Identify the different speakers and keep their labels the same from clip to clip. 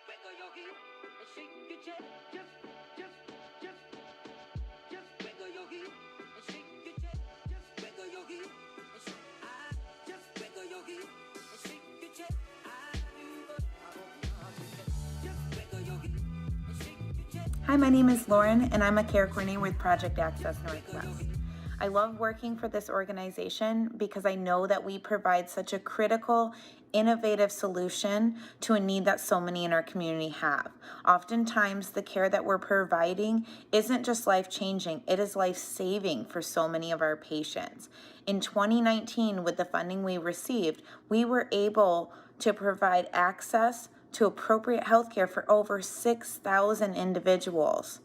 Speaker 1: wiggle your hip and shake your chest. Just wiggle your hip and shake your chest. Just wiggle your hip and shake. Just wiggle your hip and shake your chest. Just wiggle your hip and shake your chest.
Speaker 2: Hi, my name is Lauren, and I'm a care coordinator with Project Access Northwest. I love working for this organization because I know that we provide such a critical, innovative solution to a need that so many in our community have. Oftentimes, the care that we're providing isn't just life-changing, it is life-saving for so many of our patients. In 2019, with the funding we received, we were able to provide access to appropriate health care for over 6,000 individuals.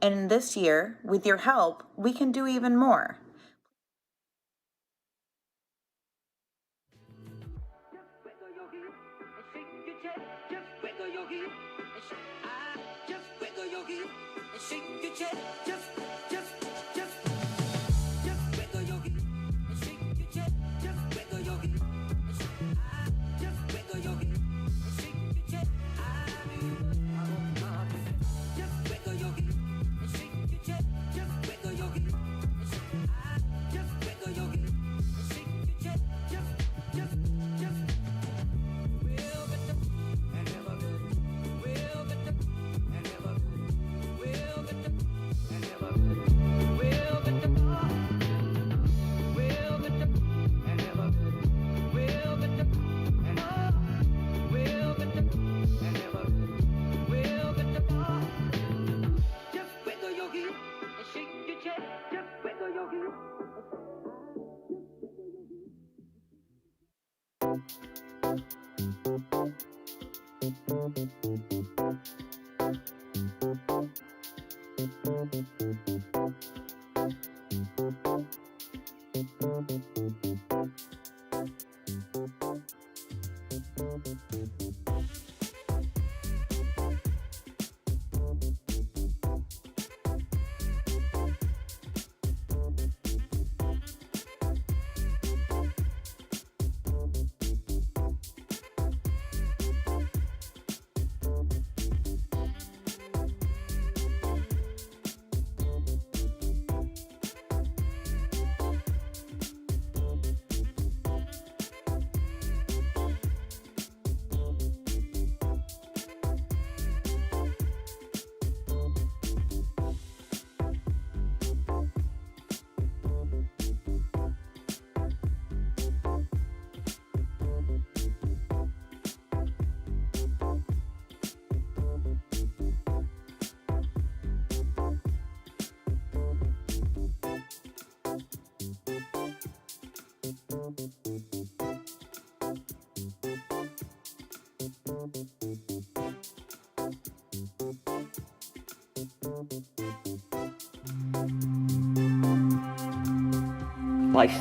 Speaker 2: And this year, with your help, we can do even more.
Speaker 1: Just wiggle your hip and shake your chest. Just wiggle your hip and shake. Just wiggle your hip and shake your chest. Just wiggle your hip and shake your chest. Just wiggle your hip and shake. Just wiggle your hip and shake your chest. Just wiggle your hip and shake your chest. Just wiggle your hip and shake. Just wiggle your hip and shake your chest. Just. We'll get the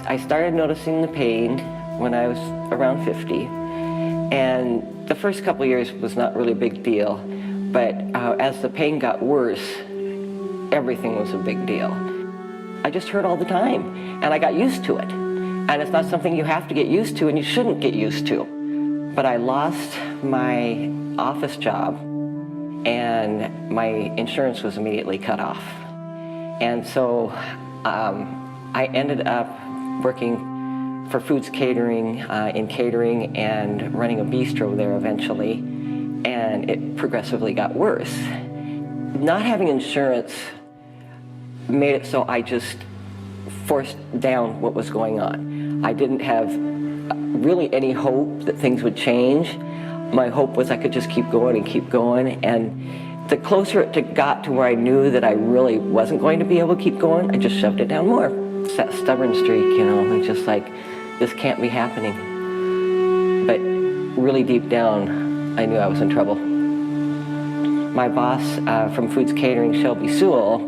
Speaker 3: I started noticing the pain when I was around 50, and the first couple of years was not really a big deal, but as the pain got worse, everything was a big deal. I just hurt all the time, and I got used to it. And it's not something you have to get used to, and you shouldn't get used to. But I lost my office job, and my insurance was immediately cut off. And so I ended up working for Foods Catering in catering and running a bistro there eventually, and it progressively got worse. Not having insurance made it so I just forced down what was going on. I didn't have really any hope that things would change. My hope was I could just keep going and keep going, and the closer it got to where I knew that I really wasn't going to be able to keep going, I just shoved it down more. It's that stubborn streak, you know, it's just like, this can't be happening. But really deep down, I knew I was in trouble. My boss from Foods Catering, Shelby Sewell,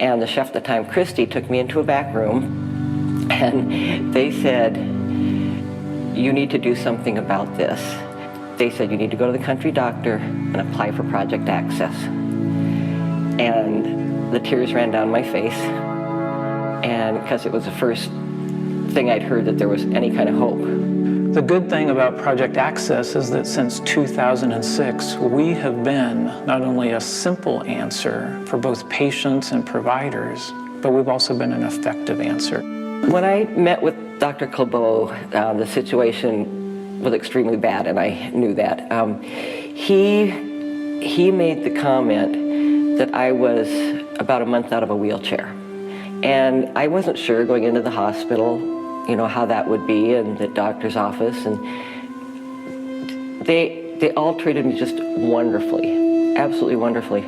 Speaker 3: and the chef at the time, Christy, took me into a back room, and they said, you need to do something about this. They said, you need to go to the country doctor and apply for Project Access. And the tears ran down my face, and because it was the first thing I'd heard that there was any kind of hope.
Speaker 4: The good thing about Project Access is that since 2006, we have been not only a simple answer for both patients and providers, but we've also been an effective answer.
Speaker 3: When I met with Dr. Clabeau, the situation was extremely bad, and I knew that. He made the comment that I was about a month out of a wheelchair. And I wasn't sure going into the hospital, you know, how that would be, and the doctor's office, and they all treated me just wonderfully, absolutely wonderfully.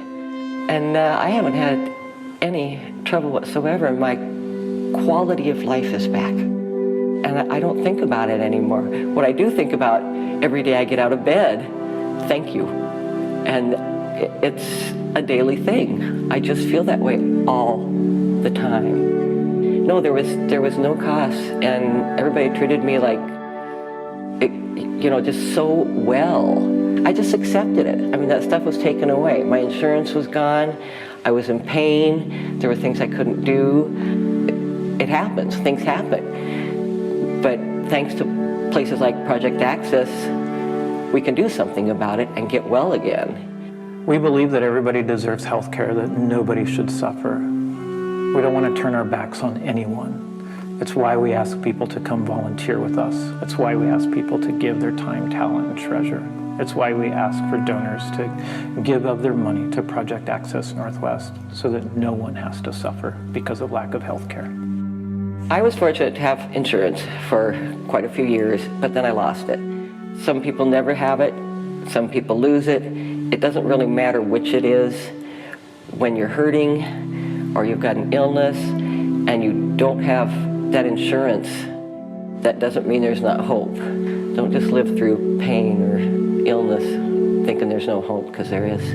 Speaker 3: And I haven't had any trouble whatsoever, and my quality of life is back. And I don't think about it anymore. What I do think about every day I get out of bed, thank you. And it's a daily thing. I just feel that way all the time. No, there was no cost, and everybody treated me like, you know, just so well. I just accepted it. I mean, that stuff was taken away. My insurance was gone. I was in pain. There were things I couldn't do. It happens. Things happen. But thanks to places like Project Access, we can do something about it and get well again.
Speaker 4: We believe that everybody deserves health care, that nobody should suffer. We don't want to turn our backs on anyone. It's why we ask people to come volunteer with us. It's why we ask people to give their time, talent, and treasure. It's why we ask for donors to give of their money to Project Access Northwest so that no one has to suffer because of lack of health care.
Speaker 3: I was fortunate to have insurance for quite a few years, but then I lost it. Some people never have it. Some people lose it. It doesn't really matter which it is. When you're hurting or you've got an illness and you don't have that insurance, that doesn't mean there's not hope. Don't just live through pain or illness thinking there's no hope, because there is.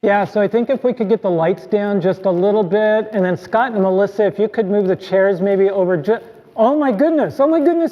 Speaker 5: Yeah, so I think if we could get the lights down just a little bit, and then Scott and Melissa, if you could move the chairs maybe over oh my goodness,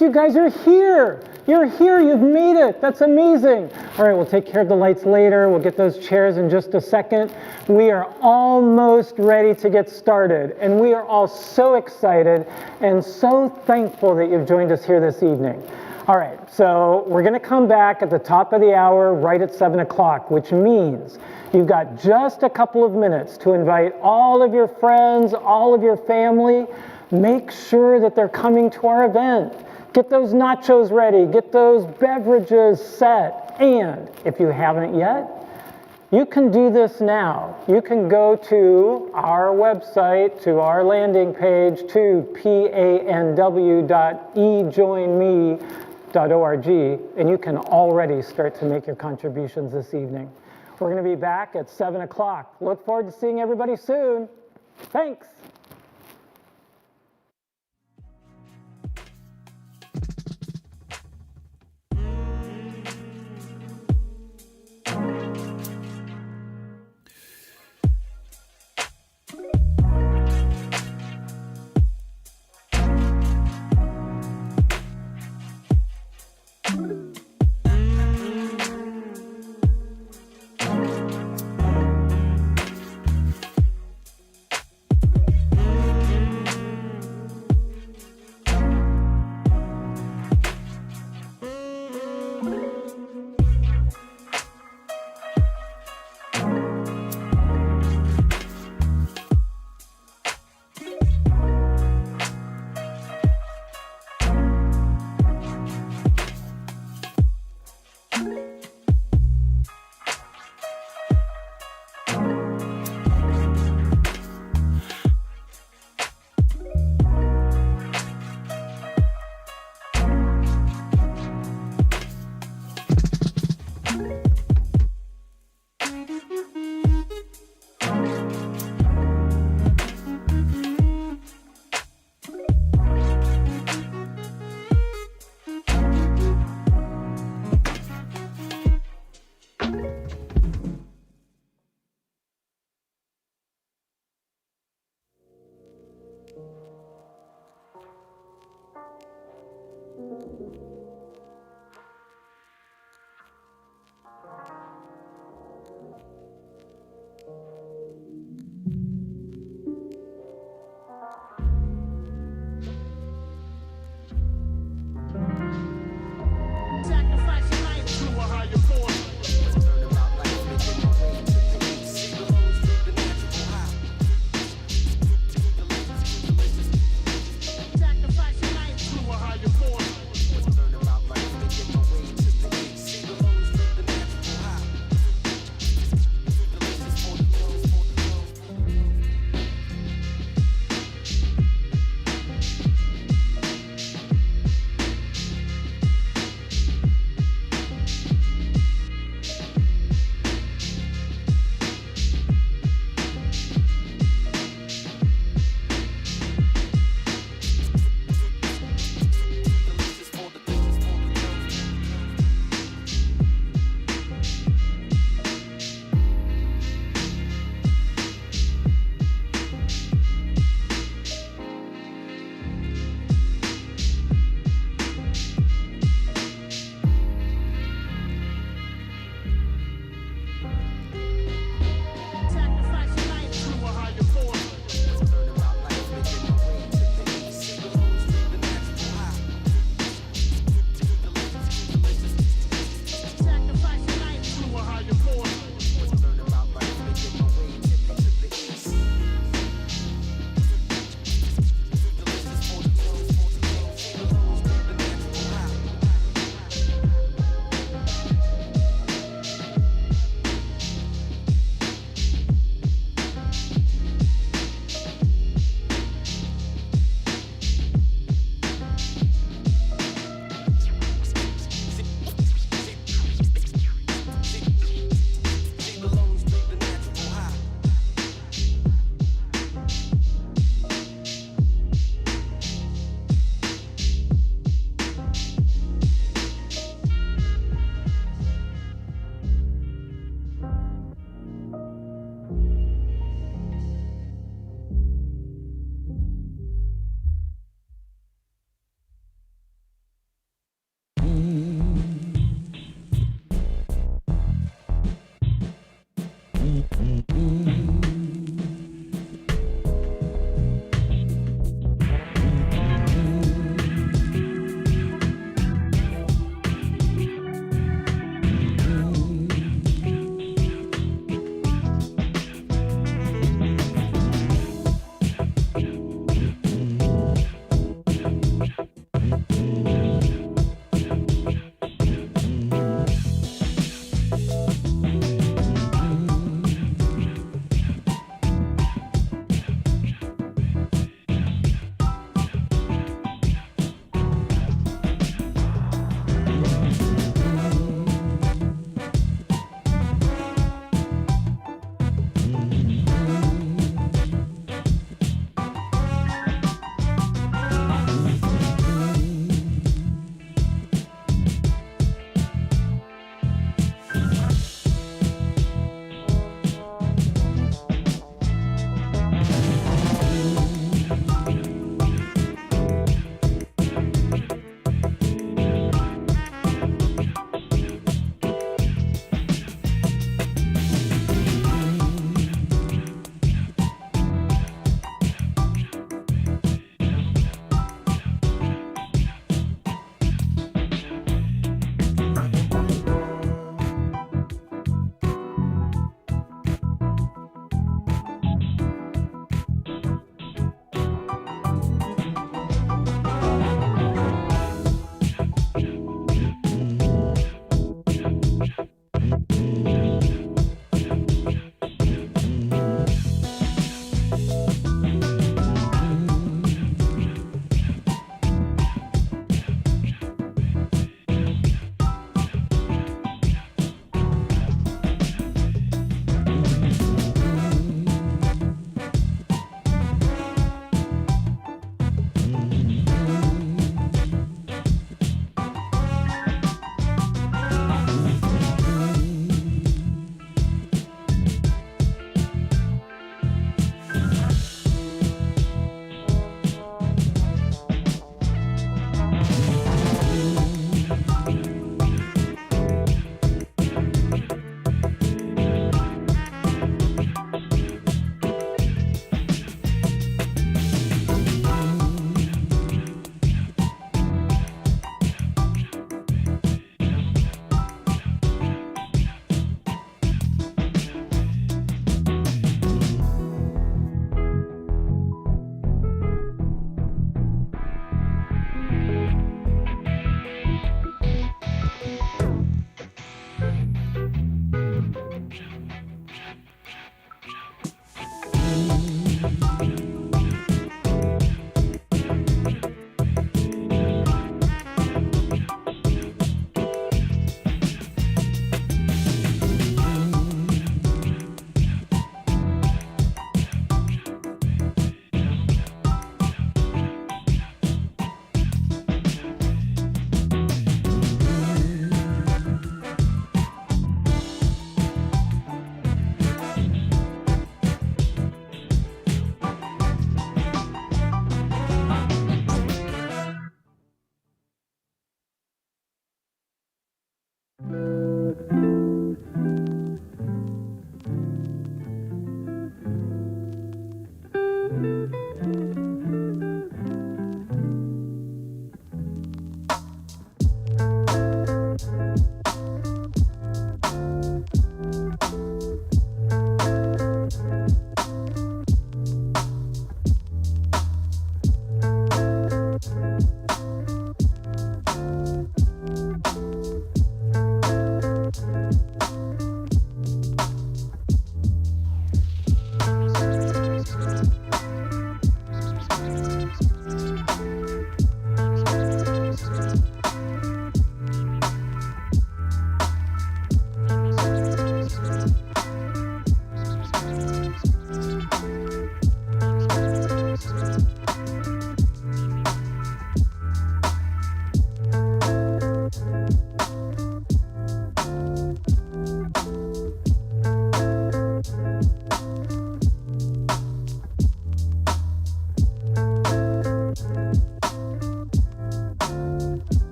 Speaker 5: you guys are here. You're here, you've made it, that's amazing. All right, we'll take care of the lights later. We'll get those chairs in just a second. We are almost ready to get started, and we are all so excited and so thankful that you've joined us here this evening. All right, so we're gonna come back at the top of the hour right at 7 o'clock, which means you've got just a couple of minutes to invite all of your friends, all of your family. Make sure that they're coming to our event. Get those nachos ready, get those beverages set, and if you haven't yet, you can do this now. You can go to our website, to our landing page, to panw.ejoinme.org, and you can already start to make your contributions this evening. We're going to be back at 7 o'clock. Look forward to seeing everybody soon. Thanks.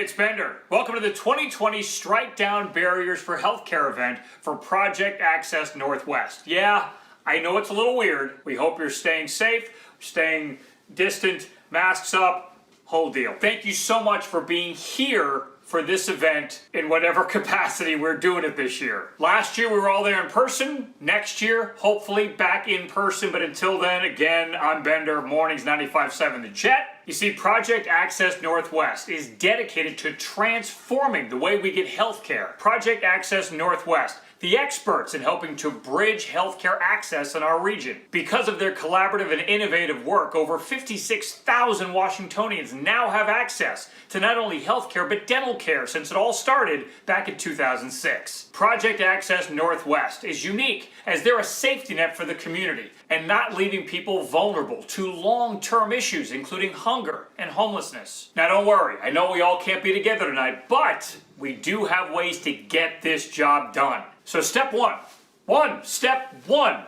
Speaker 6: Hey, it's Bender. Welcome to the 2020 Strike Down Barriers for Healthcare event for Project Access Northwest. Yeah, I know it's a little weird. We hope you're staying safe, staying distant, masks up, whole deal. Thank you so much for being here for this event in whatever capacity we're doing it this year. Last year we were all there in person. Next year, hopefully back in person. But until then, again, I'm Bender, Mornings 95.7 The Jet. You see, Project Access Northwest is dedicated to transforming the way we get healthcare. Project Access Northwest, the experts in helping to bridge healthcare access in our region. Because of their collaborative and innovative work, over 56,000 Washingtonians now have access to not only healthcare but dental care since it all started back in 2006. Project Access Northwest is unique as they're a safety net for the community and not leaving people vulnerable to long-term issues including hunger and homelessness. Now don't worry, I know we all can't be together tonight, but we do have ways to get this job done. So step one,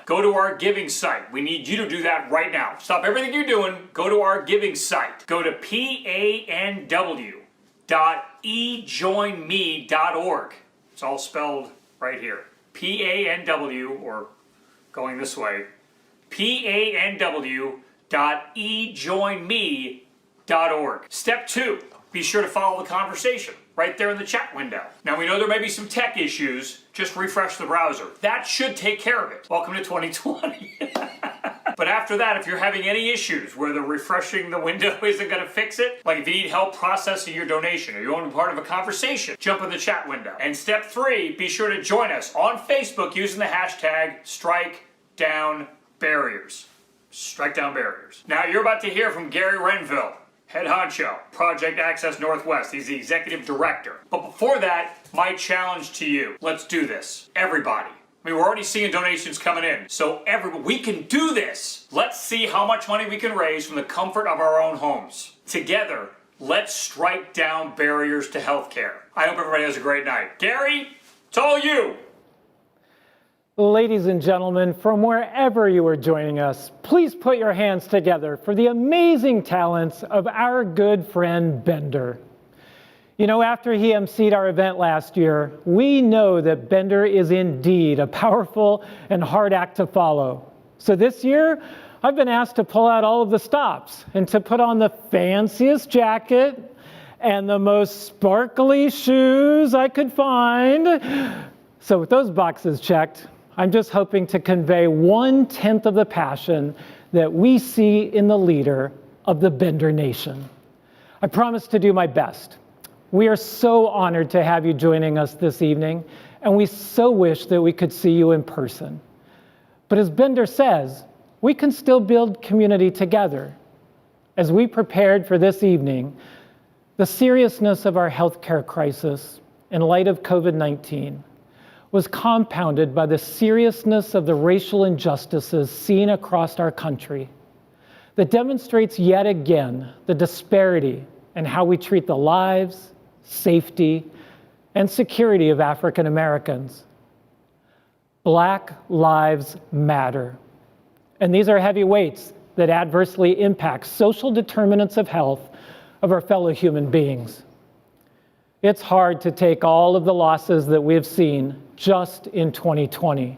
Speaker 6: go to our giving site. We need you to do that right now. Stop everything you're doing, go to our giving site. Go to panw.ejoinme.org. It's all spelled right here. PANW, or going this way, panw.ejoinme.org. Step two, be sure to follow the conversation right there in the chat window. Now we know there may be some tech issues, just refresh the browser. That should take care of it. Welcome to 2020. But after that, if you're having any issues where the refreshing the window isn't gonna fix it, like if you need help processing your donation or you want to be part of a conversation, jump in the chat window. And step three, be sure to join us on Facebook using the hashtag #StrikeDownBarriers. Strike Down Barriers. Now you're about to hear from Gary Renville, head honcho, Project Access Northwest. He's the executive director. But before that, my challenge to you, let's do this. Everybody. I mean, we're already seeing donations coming in. So we can do this. Let's see how much money we can raise from the comfort of our own homes. Together, let's strike down barriers to healthcare. I hope everybody has a great night. Gary, it's all you.
Speaker 5: Ladies and gentlemen, from wherever you are joining us, please put your hands together for the amazing talents of our good friend Bender. You know, after he emceed our event last year, we know that Bender is indeed a powerful and hard act to follow. So this year, I've been asked to pull out all of the stops and to put on the fanciest jacket and the most sparkly shoes I could find. So with those boxes checked, I'm just hoping to convey 1/10 of the passion that we see in the leader of the Bender Nation. I promise to do my best. We are so honored to have you joining us this evening, and we so wish that we could see you in person. But as Bender says, we can still build community together. As we prepared for this evening, the seriousness of our healthcare crisis in light of COVID-19 was compounded by the seriousness of the racial injustices seen across our country that demonstrates yet again the disparity in how we treat the lives, safety, and security of African Americans. Black lives matter. And these are heavy weights that adversely impact social determinants of health of our fellow human beings. It's hard to take all of the losses that we have seen just in 2020.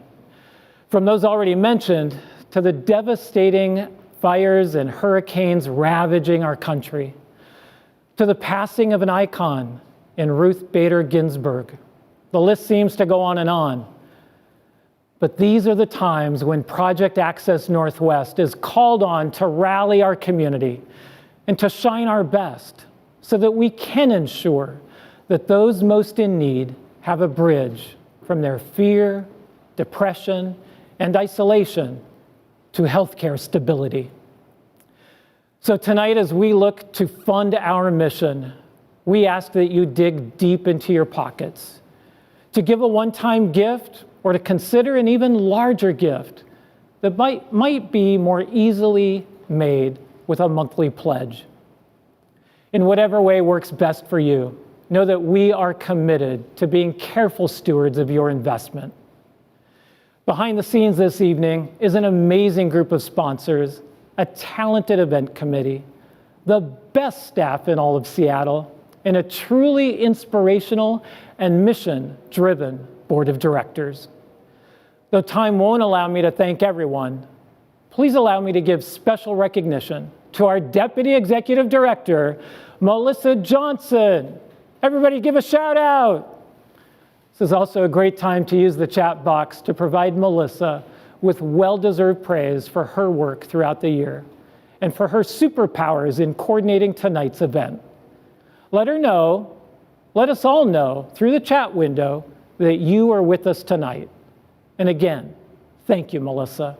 Speaker 5: From those already mentioned to the devastating fires and hurricanes ravaging our country, to the passing of an icon in Ruth Bader Ginsburg. The list seems to go on and on. But these are the times when Project Access Northwest is called on to rally our community and to shine our best so that we can ensure that those most in need have a bridge from their fear, depression, and isolation to healthcare stability. So tonight, as we look to fund our mission, we ask that you dig deep into your pockets to give a one-time gift or to consider an even larger gift that might be more easily made with a monthly pledge. In whatever way works best for you, know that we are committed to being careful stewards of your investment. Behind the scenes this evening is an amazing group of sponsors, a talented event committee, the best staff in all of Seattle, and a truly inspirational and mission-driven board of directors. Though time won't allow me to thank everyone, please allow me to give special recognition to our Deputy Executive Director, Melissa Johnson. Everybody give a shout out. This is also a great time to use the chat box to provide Melissa with well-deserved praise for her work throughout the year and for her superpowers in coordinating tonight's event. Let her know, let us all know through the chat window that you are with us tonight. And again, thank you, Melissa.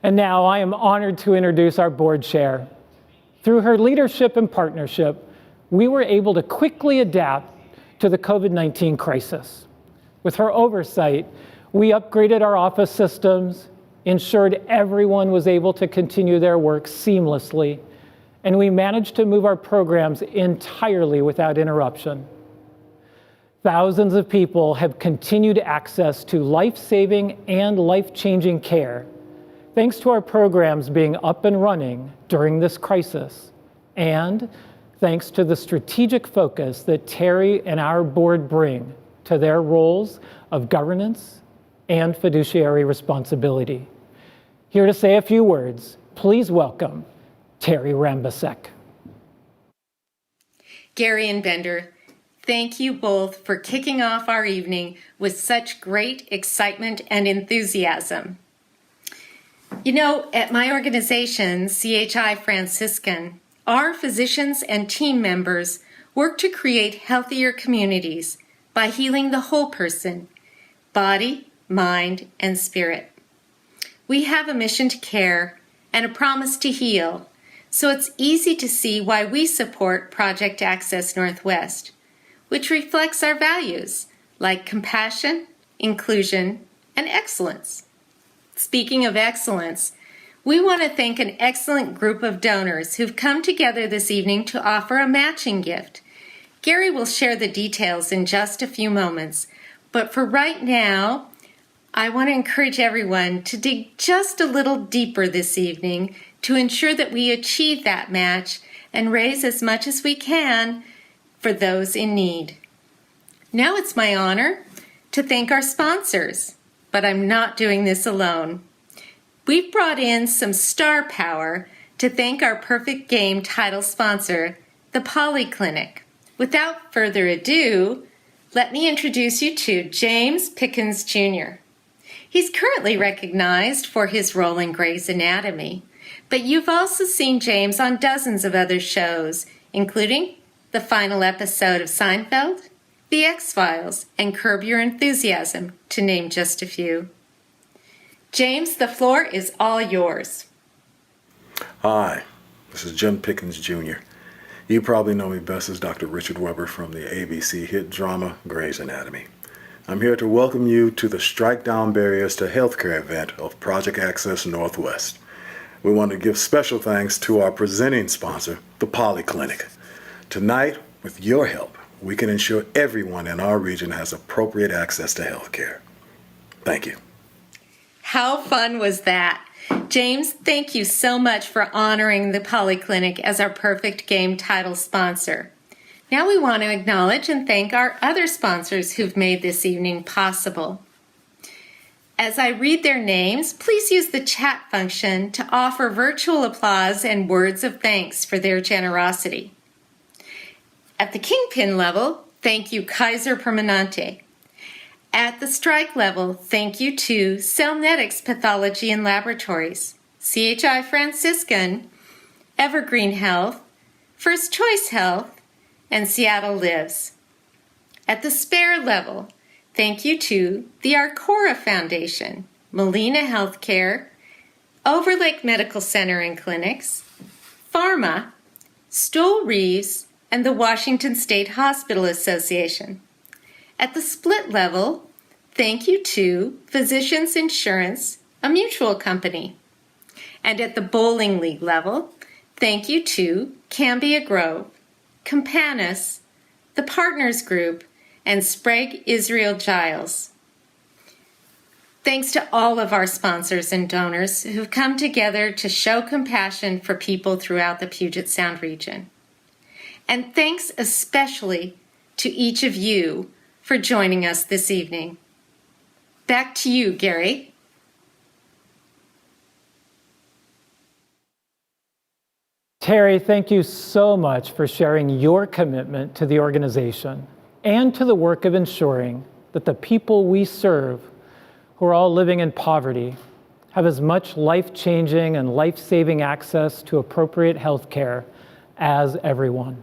Speaker 5: And now I am honored to introduce our board chair. Through her leadership and partnership, we were able to quickly adapt to the COVID-19 crisis. With her oversight, we upgraded our office systems, ensured everyone was able to continue their work seamlessly, and we managed to move our programs entirely without interruption. Thousands of people have continued access to life-saving and life-changing care, thanks to our programs being up and running during this crisis, and thanks to the strategic focus that Terry and our board bring to their roles of governance and fiduciary responsibility. Here to say a few words, please welcome Terry Rambisek.
Speaker 7: Gary and Bender, thank you both for kicking off our evening with such great excitement and enthusiasm. You know, at my organization, CHI Franciscan, our physicians and team members work to create healthier communities by healing the whole person, body, mind, and spirit. We have a mission to care and a promise to heal, so it's easy to see why we support Project Access Northwest, which reflects our values like compassion, inclusion, and excellence. Speaking of excellence, we want to thank an excellent group of donors who've come together this evening to offer a matching gift. Gary will share the details in just a few moments, but for right now, I want to encourage everyone to dig just a little deeper this evening to ensure that we achieve that match and raise as much as we can for those in need. Now it's my honor to thank our sponsors, but I'm not doing this alone. We've brought in some star power to thank our Perfect Game title sponsor, the Polyclinic. Without further ado, let me introduce you to James Pickens Jr. He's currently recognized for his role in Grey's Anatomy, but you've also seen James on dozens of other shows, including the final episode of Seinfeld, The X-Files, and Curb Your Enthusiasm, to name just a few. James, the floor is all yours.
Speaker 8: Hi, this is Jim Pickens Jr. You probably know me best as Dr. Richard Weber from the ABC hit drama Grey's Anatomy. I'm here to welcome you to the Strike Down Barriers to Healthcare event of Project Access Northwest. We want to give special thanks to our presenting sponsor, the Polyclinic. Tonight, with your help, we can ensure everyone in our region has appropriate access to healthcare. Thank you.
Speaker 7: How fun was that? James, thank you so much for honoring the Polyclinic as our Perfect Game title sponsor. Now we want to acknowledge and thank our other sponsors who've made this evening possible. As I read their names, please use the chat function to offer virtual applause and words of thanks for their generosity. At the Kingpin level, thank you Kaiser Permanente. At the strike level, thank you to Cellnetics Pathology and Laboratories, CHI Franciscan, Evergreen Health, First Choice Health, and Seattle Lives. At the spare level, thank you to the Arcora Foundation, Molina Healthcare, Overlake Medical Center and Clinics, Pharma, Stoll Reeves, and the Washington State Hospital Association. At the split level, thank you to Physicians Insurance, a mutual company. And at the bowling league level, thank you to Cambia Grove, Campanis, the Partners Group, and Sprague Israel Giles. Thanks to all of our sponsors and donors who've come together to show compassion for people throughout the Puget Sound region. And thanks especially to each of you for joining us this evening. Back to you, Gary.
Speaker 5: Terry, thank you so much for sharing your commitment to the organization and to the work of ensuring that the people we serve, who are all living in poverty, have as much life-changing and life-saving access to appropriate health care as everyone.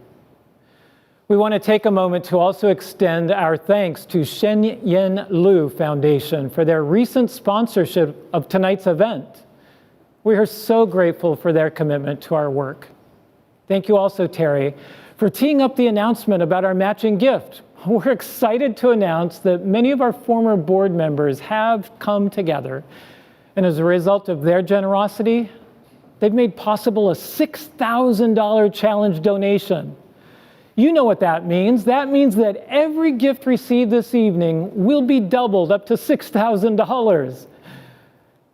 Speaker 5: We want to take a moment to also extend our thanks to Shen Yen Lu Foundation for their recent sponsorship of tonight's event. We are so grateful for their commitment to our work. Thank you also, Terry, for teeing up the announcement about our matching gift. We're excited to announce that many of our former board members have come together, and as a result of their generosity, they've made possible a $6,000 challenge donation. You know what that means. That means that every gift received this evening will be doubled up to $6,000.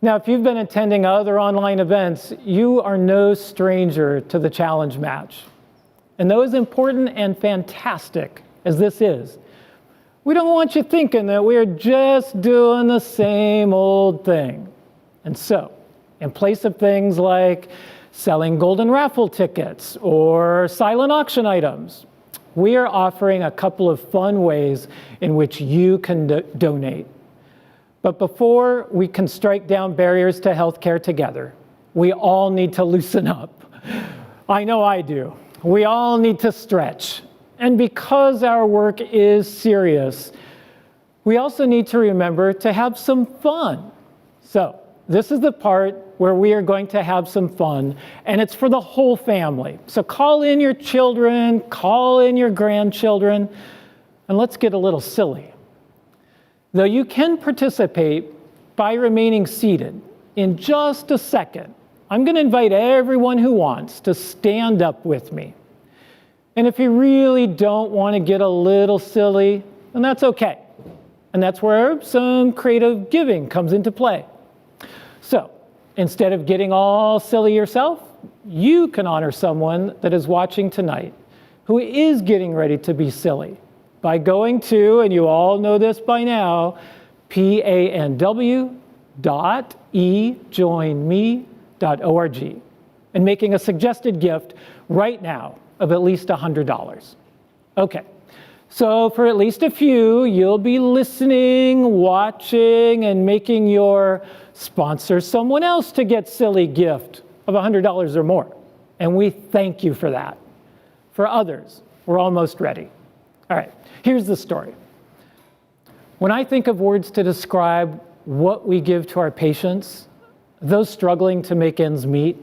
Speaker 5: Now, if you've been attending other online events, you are no stranger to the challenge match. And though as important and fantastic as this is, we don't want you thinking that we're just doing the same old thing. And so, in place of things like selling golden raffle tickets or silent auction items, we are offering a couple of fun ways in which you can donate. But before we can strike down barriers to healthcare together, we all need to loosen up. I know I do. We all need to stretch. And because our work is serious, we also need to remember to have some fun. So this is the part where we are going to have some fun, and it's for the whole family. So call in your children, call in your grandchildren, and let's get a little silly. Though you can participate by remaining seated, in just a second, I'm going to invite everyone who wants to stand up with me. And if you really don't want to get a little silly, then that's okay. And that's where some creative giving comes into play. So instead of getting all silly yourself, you can honor someone that is watching tonight who is getting ready to be silly by going to, and you all know this by now, panw.ejoinme.org and making a suggested gift right now of at least $100. Okay, so for at least a few, you'll be listening, watching, and making your sponsor someone else to get silly gift of $100 or more. And we thank you for that. For others, we're almost ready. All right, here's the story. When I think of words to describe what we give to our patients, those struggling to make ends meet,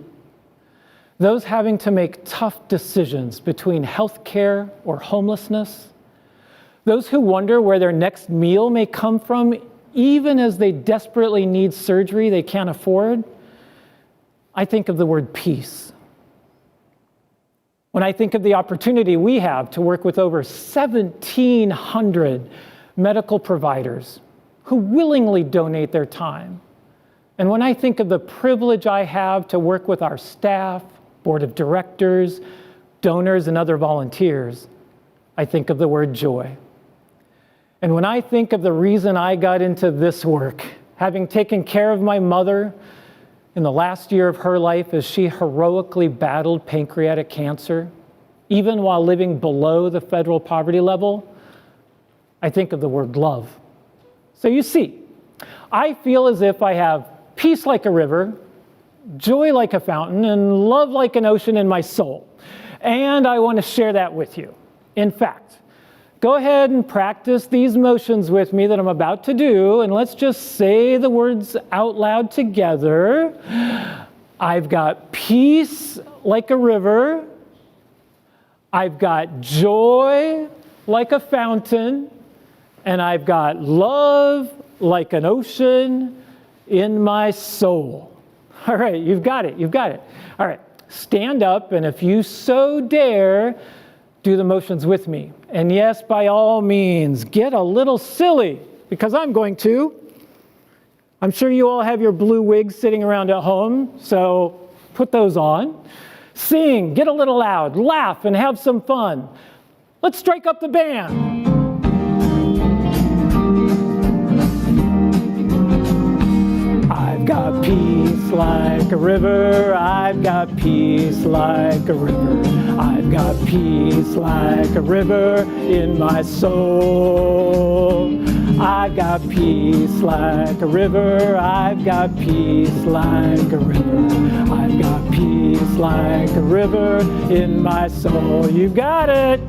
Speaker 5: those having to make tough decisions between health care or homelessness, those who wonder where their next meal may come from, even as they desperately need surgery they can't afford, I think of the word peace. When I think of the opportunity we have to work with over 1,700 medical providers who willingly donate their time, and when I think of the privilege I have to work with our staff, board of directors, donors, and other volunteers, I think of the word joy. And when I think of the reason I got into this work, having taken care of my mother in the last year of her life as she heroically battled pancreatic cancer, even while living below the federal poverty level, I think of the word love. So you see, I feel as if I have peace like a river, joy like a fountain, and love like an ocean in my soul. And I want to share that with you. In fact, go ahead and practice these motions with me that I'm about to do, and let's just say the words out loud together. I've got peace like a river. I've got joy like a fountain. And I've got love like an ocean in my soul. All right, you've got it, you've got it. All right, stand up, and if you so dare, do the motions with me. And yes, by all means, get a little silly, because I'm going to. I'm sure you all have your blue wigs sitting around at home, so put those on. Sing, get a little loud, laugh, and have some fun. Let's strike up the band. I've got peace like a river, I've got peace like a river. I've got peace like a river in my soul. I've got peace like a river, I've got peace like a river. I've got peace like a river in my soul. You got it!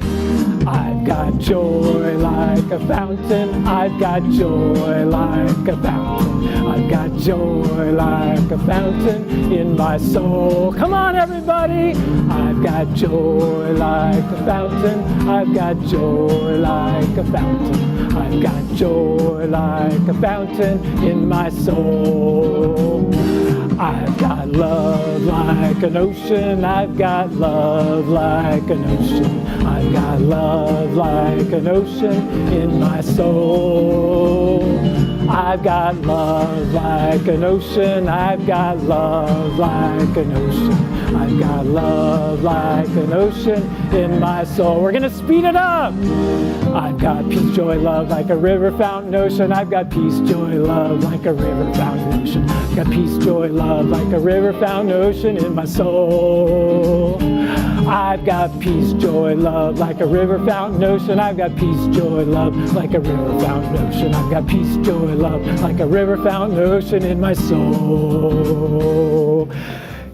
Speaker 5: I've got joy like a fountain, I've got joy like a fountain. I've got joy like a fountain in my soul. Come on, everybody! I've got joy like a fountain, I've got joy like a fountain. I've got joy like a fountain in my soul. I've got love like an ocean, I've got love like an ocean. I've got love like an ocean in my soul. I've got love like an ocean, I've got love like an ocean. I've got love like an ocean in my soul. We're gonna speed it up. I've got peace, joy, love like a river, fountain, ocean. I've got peace, joy, love like a river, fountain, ocean. I've got peace, joy, love like a river, fountain, ocean in my soul. I've got peace, joy, love like a river, fountain, ocean. I've got peace, joy, love like a river, fountain, ocean. I've got peace, joy, love like a river, fountain, ocean in my soul.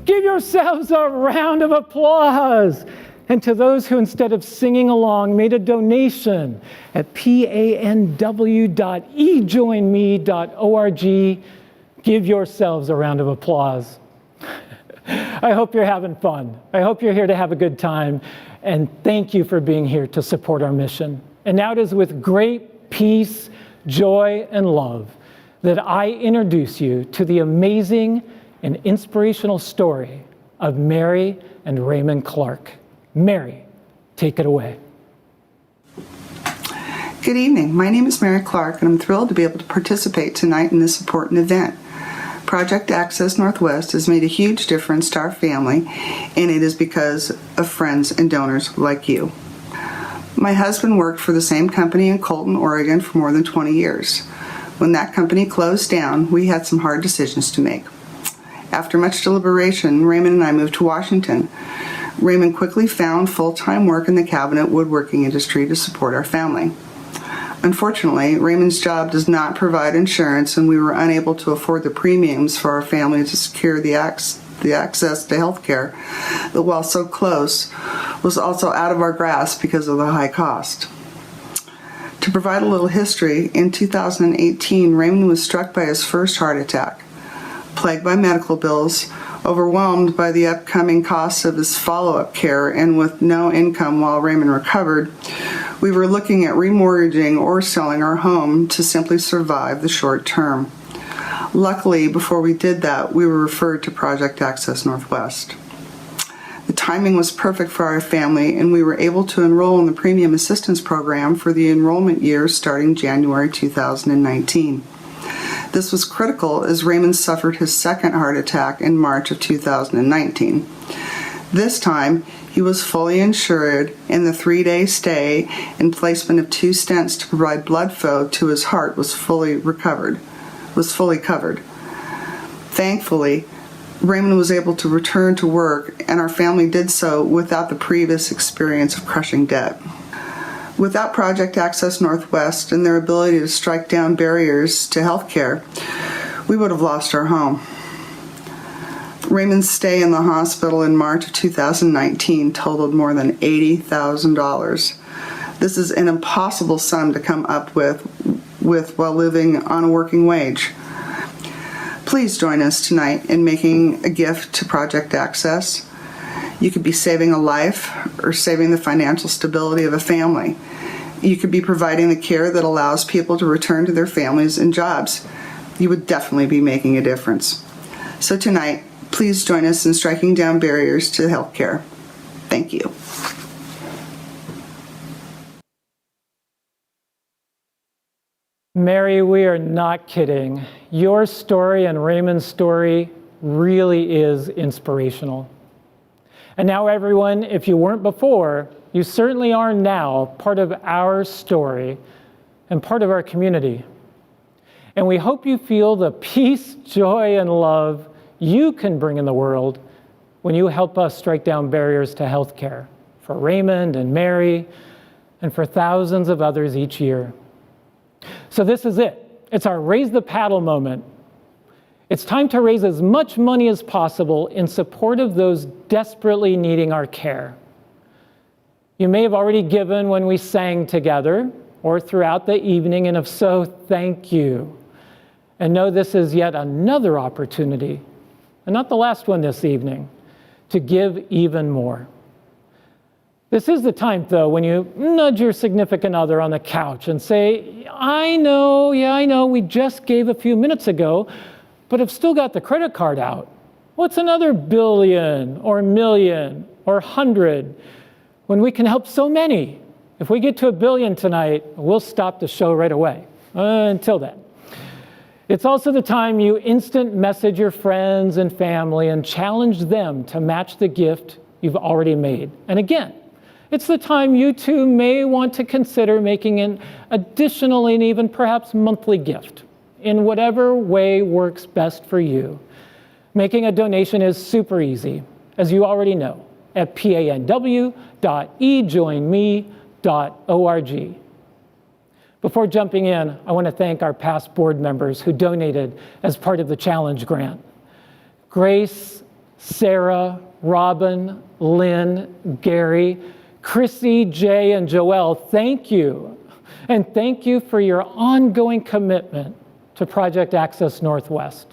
Speaker 5: Give yourselves a round of applause. And to those who, instead of singing along, made a donation at panw.ejoinme.org, give yourselves a round of applause. I hope you're having fun. I hope you're here to have a good time. And thank you for being here to support our mission. And now it is with great peace, joy, and love that I introduce you to the amazing and inspirational story of Mary and Raymond Clark. Mary, take it away.
Speaker 9: Good evening. My name is Mary Clark, and I'm thrilled to be able to participate tonight in this important event. Project Access Northwest has made a huge difference to our family, and it is because of friends and donors like you. My husband worked for the same company in Colton, Oregon for more than 20 years. When that company closed down, we had some hard decisions to make. After much deliberation, Raymond and I moved to Washington. Raymond quickly found full-time work in the cabinet woodworking industry to support our family. Unfortunately, Raymond's job does not provide insurance, and we were unable to afford the premiums for our family to secure the access to health care that, while so close, was also out of our grasp because of the high cost. To provide a little history, in 2018, Raymond was struck by his first heart attack. Plagued by medical bills, overwhelmed by the upcoming costs of his follow-up care, and with no income while Raymond recovered, we were looking at remortgaging or selling our home to simply survive the short term. Luckily, before we did that, we were referred to Project Access Northwest. The timing was perfect for our family, and we were able to enroll in the Premium Assistance Program for the enrollment year starting January 2019. This was critical as Raymond suffered his second heart attack in March of 2019. This time, he was fully insured, and the 3-day stay and placement of 2 stents to provide blood flow to his heart was fully covered. Thankfully, Raymond was able to return to work, and our family did so without the previous experience of crushing debt. Without Project Access Northwest and their ability to strike down barriers to health care, we would have lost our home. Raymond's stay in the hospital in March of 2019 totaled more than $80,000. This is an impossible sum to come up with while living on a working wage. Please join us tonight in making a gift to Project Access. You could be saving a life or saving the financial stability of a family. You could be providing the care that allows people to return to their families and jobs. You would definitely be making a difference. So tonight, please join us in striking down barriers to health care. Thank you.
Speaker 5: Mary, we are not kidding. Your story and Raymond's story really is inspirational. And now everyone, if you weren't before, you certainly are now part of our story and part of our community. And we hope you feel the peace, joy, and love you can bring in the world when you help us strike down barriers to healthcare for Raymond and Mary and for thousands of others each year. So this is it. It's our Raise the Paddle moment. It's time to raise as much money as possible in support of those desperately needing our care. You may have already given when we sang together or throughout the evening, and if so, thank you. And know this is yet another opportunity, and not the last one this evening, to give even more. This is the time, though, when you nudge your significant other on the couch and say, I know, we just gave a few minutes ago, but have still got the credit card out. What's another billion or million or 100 when we can help so many? If we get to 1 billion tonight, we'll stop the show right away. Until then. It's also the time you instant message your friends and family and challenge them to match the gift you've already made. And again, it's the time you too may want to consider making an additional and even perhaps monthly gift in whatever way works best for you. Making a donation is super easy, as you already know, at panw.ejoinme.org. Before jumping in, I want to thank our past board members who donated as part of the challenge grant. Grace, Sarah, Robin, Lynn, Gary, Chrissy, Jay, and Joelle, thank you. And thank you for your ongoing commitment to Project Access Northwest.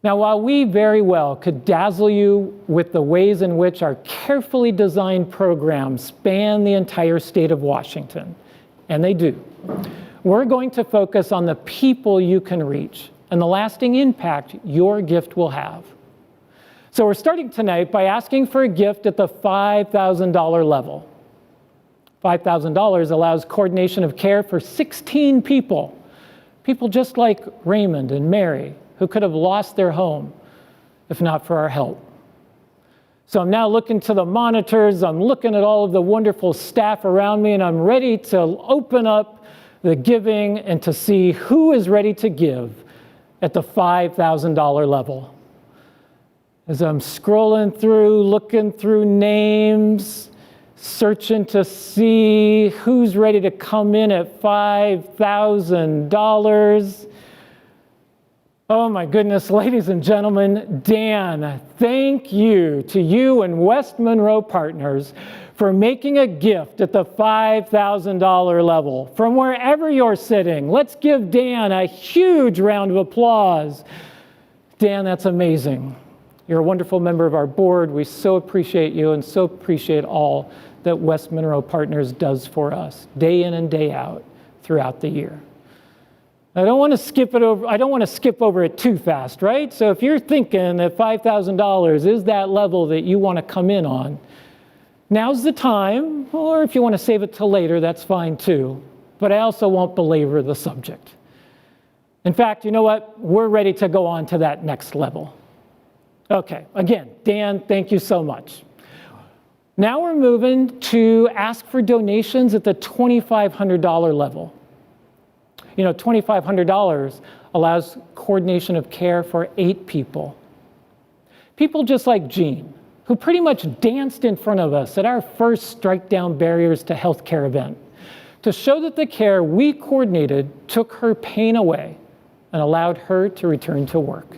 Speaker 5: Now, while we very well could dazzle you with the ways in which our carefully designed programs span the entire state of Washington, and they do, we're going to focus on the people you can reach and the lasting impact your gift will have. So we're starting tonight by asking for a gift at the $5,000 level. $5,000 allows coordination of care for 16 people just like Raymond and Mary, who could have lost their home if not for our help. So I'm now looking to the monitors, I'm looking at all of the wonderful staff around me, and I'm ready to open up the giving and to see who is ready to give at the $5,000 level. As I'm scrolling through, looking through names, searching to see who's ready to come in at $5,000. Oh my goodness, ladies and gentlemen, Dan, thank you to you and West Monroe Partners for making a gift at the $5,000 level. From wherever you're sitting, let's give Dan a huge round of applause. Dan, that's amazing. You're a wonderful member of our board. We so appreciate you and so appreciate all that West Monroe Partners does for us, day in and day out throughout the year. I don't want to skip over it too fast, right? So if you're thinking that $5,000 is that level that you want to come in on, now's the time, or if you want to save it till later, that's fine too. But I also won't belabor the subject. In fact, you know what? We're ready to go on to that next level. Okay, again, Dan, thank you so much. Now we're moving to ask for donations at the $2,500 level. You know, $2,500 allows coordination of care for 8 people. People just like Jean, who pretty much danced in front of us at our first Strike Down Barriers to Healthcare event to show that the care we coordinated took her pain away and allowed her to return to work.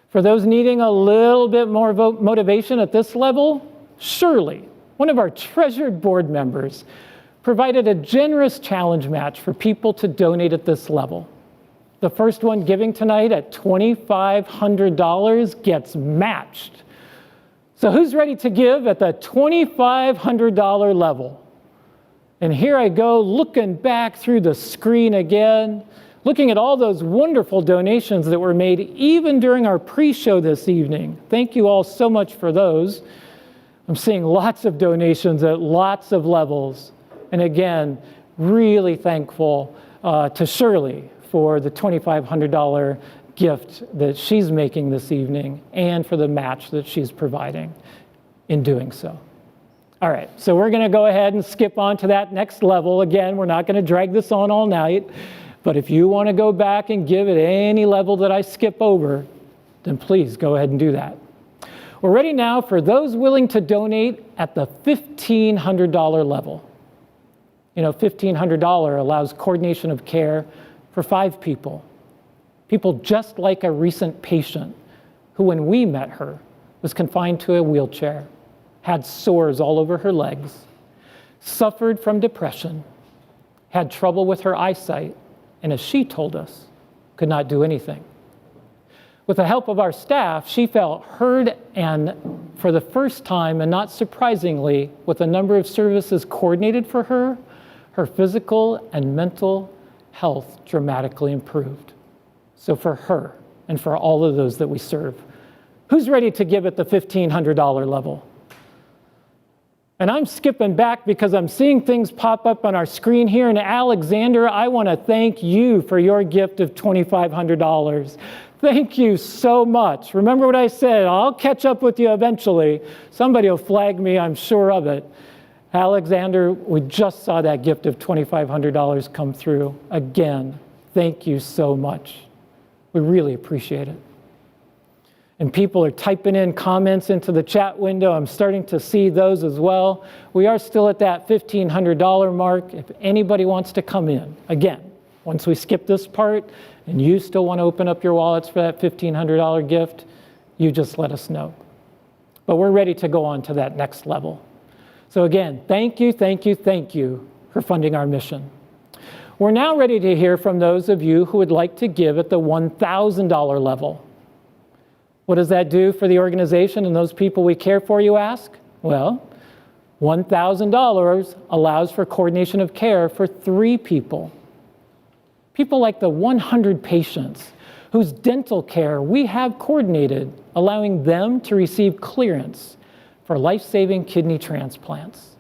Speaker 5: For those needing a little bit more motivation at this level, Shirley, one of our treasured board members, provided a generous challenge match for people to donate at this level. The first one giving tonight at $2,500 gets matched. So who's ready to give at the $2,500 level? And here I go, looking back through the screen again, looking at all those wonderful donations that were made even during our pre-show this evening. Thank you all so much for those. I'm seeing lots of donations at lots of levels. And again, really thankful to Shirley for the $2,500 gift that she's making this evening and for the match that she's providing in doing so. All right, so we're going to go ahead and skip on to that next level. Again, we're not going to drag this on all night, but if you want to go back and give it any level that I skip over, then please go ahead and do that. We're ready now for those willing to donate at the $1,500 level. You know, $1,500 allows coordination of care for 5 people. People just like a recent patient who, when we met her, was confined to a wheelchair, had sores all over her legs, suffered from depression, had trouble with her eyesight, and as she told us, could not do anything. With the help of our staff, she felt heard, and for the first time, and not surprisingly, with a number of services coordinated for her, her physical and mental health dramatically improved. So for her and for all of those that we serve, who's ready to give at the $1,500 level? And I'm skipping back because I'm seeing things pop up on our screen here. And Alexander, I want to thank you for your gift of $2,500. Thank you so much. Remember what I said, I'll catch up with you eventually. Somebody will flag me, I'm sure of it. Alexander, we just saw that gift of $2,500 come through. Again, thank you so much. We really appreciate it. And people are typing in comments into the chat window. I'm starting to see those as well. We are still at that $1,500 mark. If anybody wants to come in, again, once we skip this part and you still want to open up your wallets for that $1,500 gift, you just let us know. But we're ready to go on to that next level. So again, thank you, thank you, thank you for funding our mission. We're now ready to hear from those of you who would like to give at the $1,000 level. What does that do for the organization and those people we care for, you ask? Well, $1,000 allows for coordination of care for 3 people. People like the 100 patients whose dental care we have coordinated, allowing them to receive clearance for life-saving kidney transplants.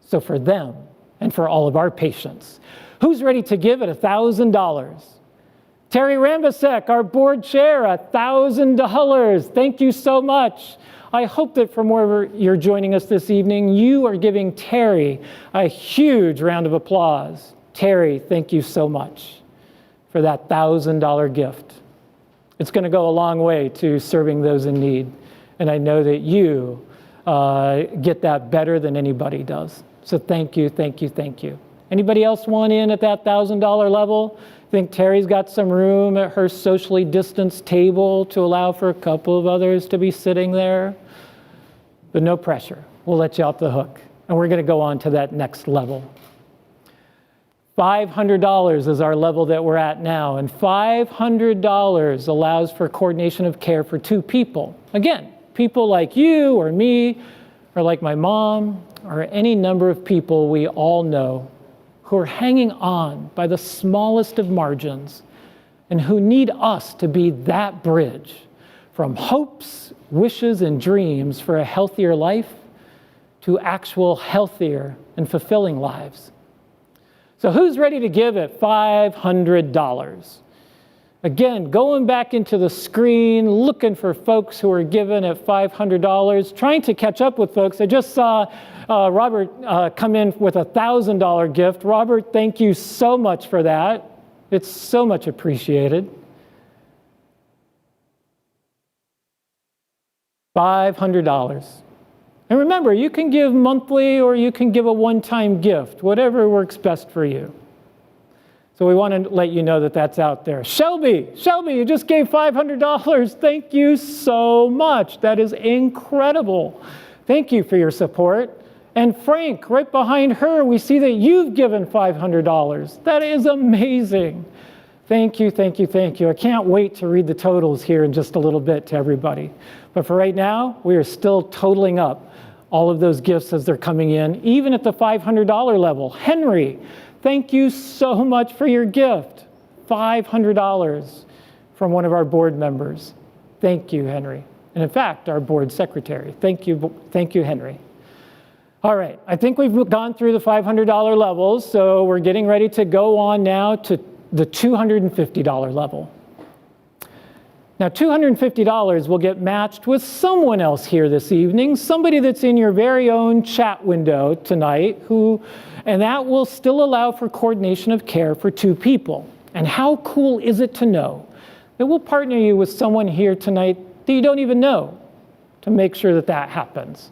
Speaker 5: So for them and for all of our patients, who's ready to give at $1,000? Terry Rambasek, our board chair, $1,000. Thank you so much. I hope that from wherever you're joining us this evening, you are giving Terry a huge round of applause. Terry, thank you so much for that $1,000 gift. It's going to go a long way to serving those in need. And I know that you get that better than anybody does. So thank you, thank you, thank you. Anybody else want in at that $1,000 level? I think Terry's got some room at her socially distanced table to allow for a couple of others to be sitting there. But no pressure. We'll let you off the hook. And we're going to go on to that next level. $500 is our level that we're at now. And $500 allows for coordination of care for 2 people. Again, people like you or me or like my mom or any number of people we all know who are hanging on by the smallest of margins and who need us to be that bridge from hopes, wishes, and dreams for a healthier life to actual healthier and fulfilling lives. So who's ready to give at $500? Again, going back into the screen, looking for folks who are given at $500, trying to catch up with folks. I just saw Robert come in with a $1,000 gift. Robert, thank you so much for that. It's so much appreciated. $500. And remember, you can give monthly or you can give a one-time gift, whatever works best for you. So we want to let you know that that's out there. Shelby, you just gave $500. Thank you so much. That is incredible. Thank you for your support. And Frank, right behind her, we see that you've given $500. That is amazing. Thank you, thank you, thank you. I can't wait to read the totals here in just a little bit to everybody. But for right now, we are still totaling up all of those gifts as they're coming in, even at the $500 level. Henry, thank you so much for your gift. $500 from one of our board members. Thank you, Henry. And in fact, our board secretary. Thank you, Henry. All right, I think we've gone through the $500 levels, so we're getting ready to go on now to the $250 level. Now, $250 will get matched with someone else here this evening, somebody that's in your very own chat window tonight, and that will still allow for coordination of care for 2 people. And how cool is it to know that we'll partner you with someone here tonight that you don't even know to make sure that that happens.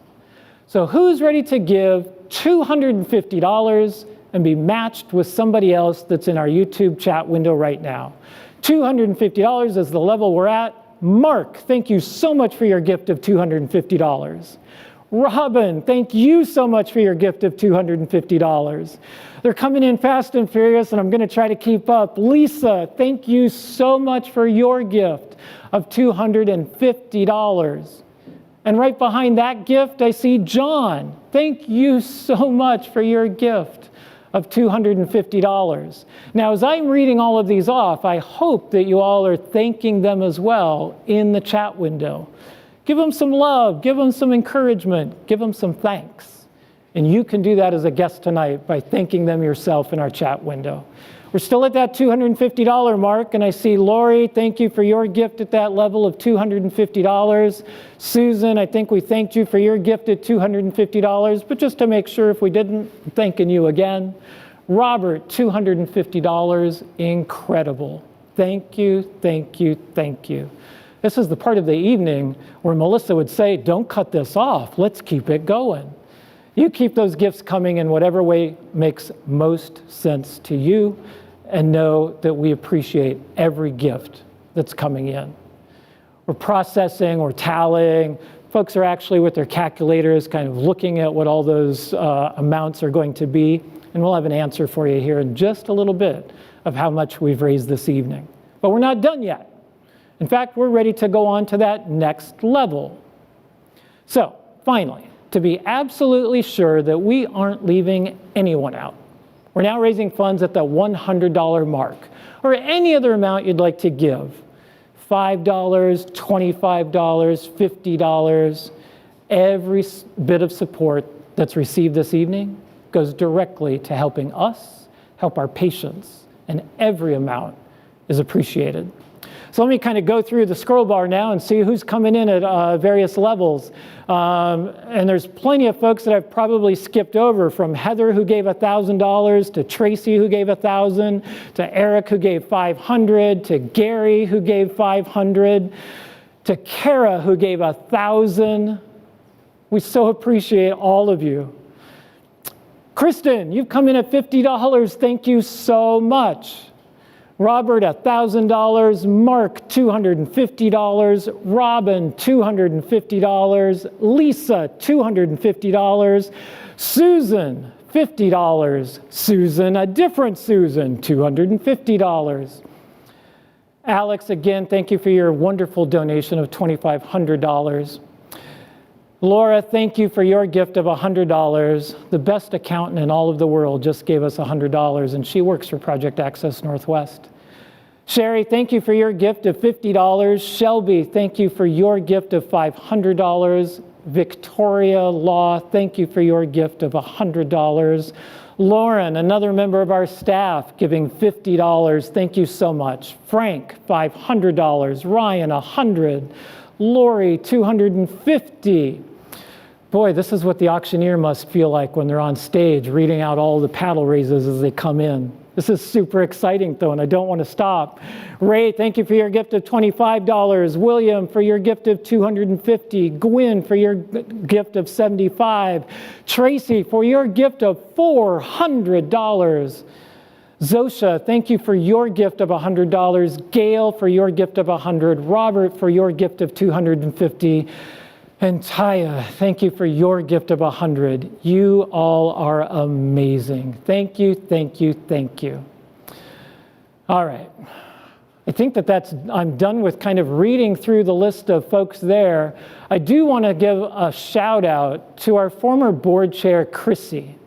Speaker 5: So who's ready to give $250 and be matched with somebody else that's in our YouTube chat window right now? $250 is the level we're at. Mark, thank you so much for your gift of $250. Robin, thank you so much for your gift of $250. They're coming in fast and furious, and I'm going to try to keep up. Lisa, thank you so much for your gift of $250. And right behind that gift, I see John. Thank you so much for your gift of $250. Now, as I'm reading all of these off, I hope that you all are thanking them as well in the chat window. Give them some love, give them some encouragement, give them some thanks. And you can do that as a guest tonight by thanking them yourself in our chat window. We're still at that $250 mark, and I see Lori, thank you for your gift at that level of $250. Susan, I think we thanked you for your gift at $250, but just to make sure if we didn't, I'm thanking you again. Robert, $250, incredible. Thank you, thank you, thank you. This is the part of the evening where Melissa would say, don't cut this off, let's keep it going. You keep those gifts coming in whatever way makes most sense to you, and know that we appreciate every gift that's coming in. We're processing, we're tallying. Folks are actually with their calculators kind of looking at what all those amounts are going to be, and we'll have an answer for you here in just a little bit of how much we've raised this evening. But we're not done yet. In fact, we're ready to go on to that next level. So, finally, to be absolutely sure that we aren't leaving anyone out, we're now raising funds at the $100 mark, or any other amount you'd like to give. $5, $25, $50, every bit of support that's received this evening goes directly to helping us help our patients, and every amount is appreciated. So let me kind of go through the scroll bar now and see who's coming in at various levels. And there's plenty of folks that I've probably skipped over, from Heather, who gave $1,000, to Tracy, who gave $1,000, to Eric, who gave $500, to Gary, who gave $500, to Kara, who gave $1,000. We so appreciate all of you. Kristen, you've come in at $50. Thank you so much. Robert, $1,000. Mark, $250. Robin, $250. Lisa, $250. Susan, $50. Susan, a different Susan, $250. Alex, again, thank you for your wonderful donation of $2,500. Laura, thank you for your gift of $100. The best accountant in all of the world just gave us $100, and she works for Project Access Northwest. Sherry, thank you for your gift of $50. Shelby, thank you for your gift of $500. Victoria Law, thank you for your gift of $100. Lauren, another member of our staff, giving $50. Thank you so much. Frank, $500. Ryan, $100. Lori, $250. Boy, this is what the auctioneer must feel like when they're on stage reading out all the paddle raises as they come in. This is super exciting, though, and I don't want to stop. Ray, thank you for your gift of $25. William, for your gift of $250. Gwen, for your gift of $75. Tracy, for your gift of $400. Zosha, thank you for your gift of $100. Gail, for your gift of $100. Robert, for your gift of $250. And Taya, thank you for your gift of $100. You all are amazing. Thank you, thank you, thank you. All right. I think I'm done with kind of reading through the list of folks there. I do want to give a shout out to our former board chair, Chrissy.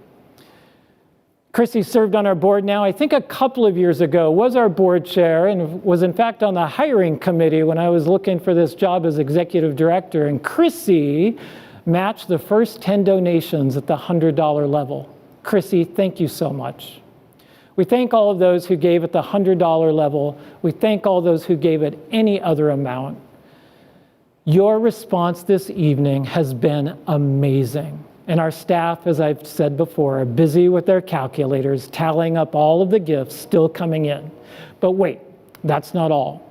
Speaker 5: Chrissy served on our board now, I think a couple of years ago, was our board chair, and was in fact on the hiring committee when I was looking for this job as executive director. And Chrissy matched the first 10 donations at the $100 level. Chrissy, thank you so much. We thank all of those who gave at the $100 level. We thank all those who gave at any other amount. Your response this evening has been amazing. And our staff, as I've said before, are busy with their calculators, tallying up all of the gifts still coming in. But wait, that's not all.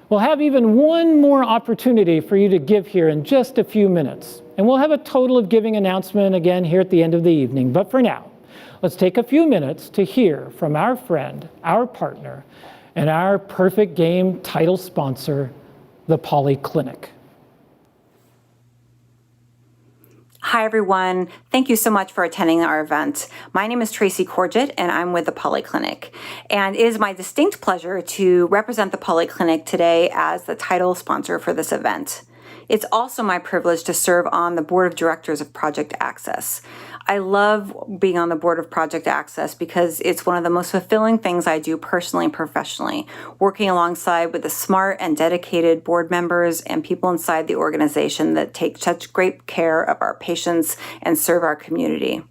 Speaker 5: We'll have even one more opportunity for you to give here in just a few minutes. And we'll have a total of giving announcement again here at the end of the evening. But for now, let's take a few minutes to hear from our friend, our partner, and our Perfect Game title sponsor, the Polyclinic.
Speaker 10: Hi, everyone. Thank you so much for attending our event. My name is Tracy Corgett, and I'm with the Polyclinic. And it is my distinct pleasure to represent the Polyclinic today as the title sponsor for this event. It's also my privilege to serve on the board of directors of Project Access. I love being on the board of Project Access because it's one of the most fulfilling things I do personally and professionally, working alongside with the smart and dedicated board members and people inside the organization that take such great care of our patients and serve our community.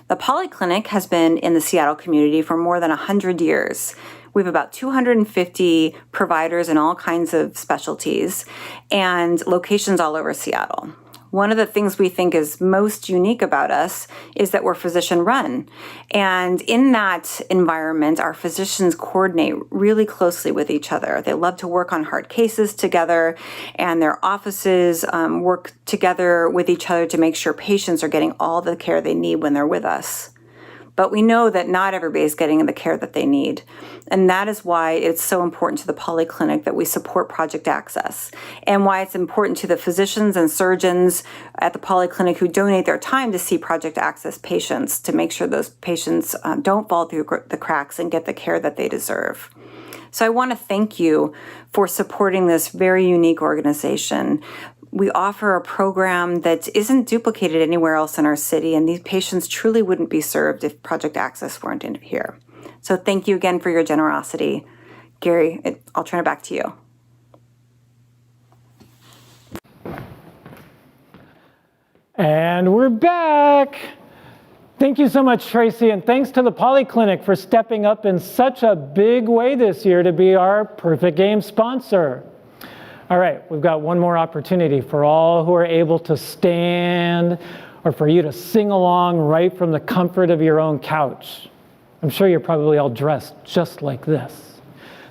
Speaker 10: The Polyclinic has been in the Seattle community for more than 100 years. We have about 250 providers in all kinds of specialties and locations all over Seattle. One of the things we think is most unique about us is that we're physician run. And in that environment, our physicians coordinate really closely with each other. They love to work on hard cases together, and their offices work together with each other to make sure patients are getting all the care they need when they're with us. But we know that not everybody's getting the care that they need. And that is why it's so important to the Polyclinic that we support Project Access, and why it's important to the physicians and surgeons at the Polyclinic who donate their time to see Project Access patients to make sure those patients don't fall through the cracks and get the care that they deserve. So I want to thank you for supporting this very unique organization. We offer a program that isn't duplicated anywhere else in our city, and these patients truly wouldn't be served if Project Access weren't in here. So thank you again for your generosity. Gary, I'll turn it back to you.
Speaker 5: And we're back. Thank you so much, Tracy, and thanks to the Polyclinic for stepping up in such a big way this year to be our Perfect Game sponsor. All right, we've got one more opportunity for all who are able to stand, or for you to sing along right from the comfort of your own couch. I'm sure you're probably all dressed just like this.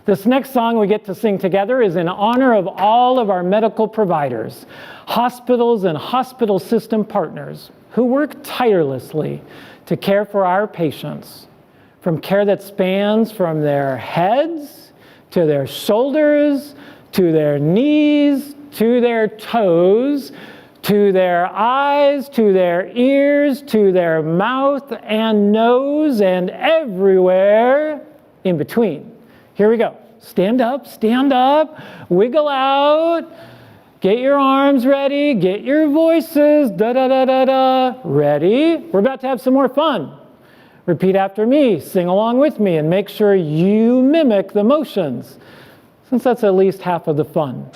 Speaker 5: This next song we get to sing together is in honor of all of our medical providers, hospitals and hospital system partners who work tirelessly to care for our patients, from care that spans from their heads to their shoulders, to their knees, to their toes, to their eyes, to their ears, to their mouth and nose, and everywhere in between. Here we go. Stand up, wiggle out, get your arms ready, get your voices, da-da-da-da-da, ready? We're about to have some more fun. Repeat after me, sing along with me, and make sure you mimic the motions, since that's at least half of the fun.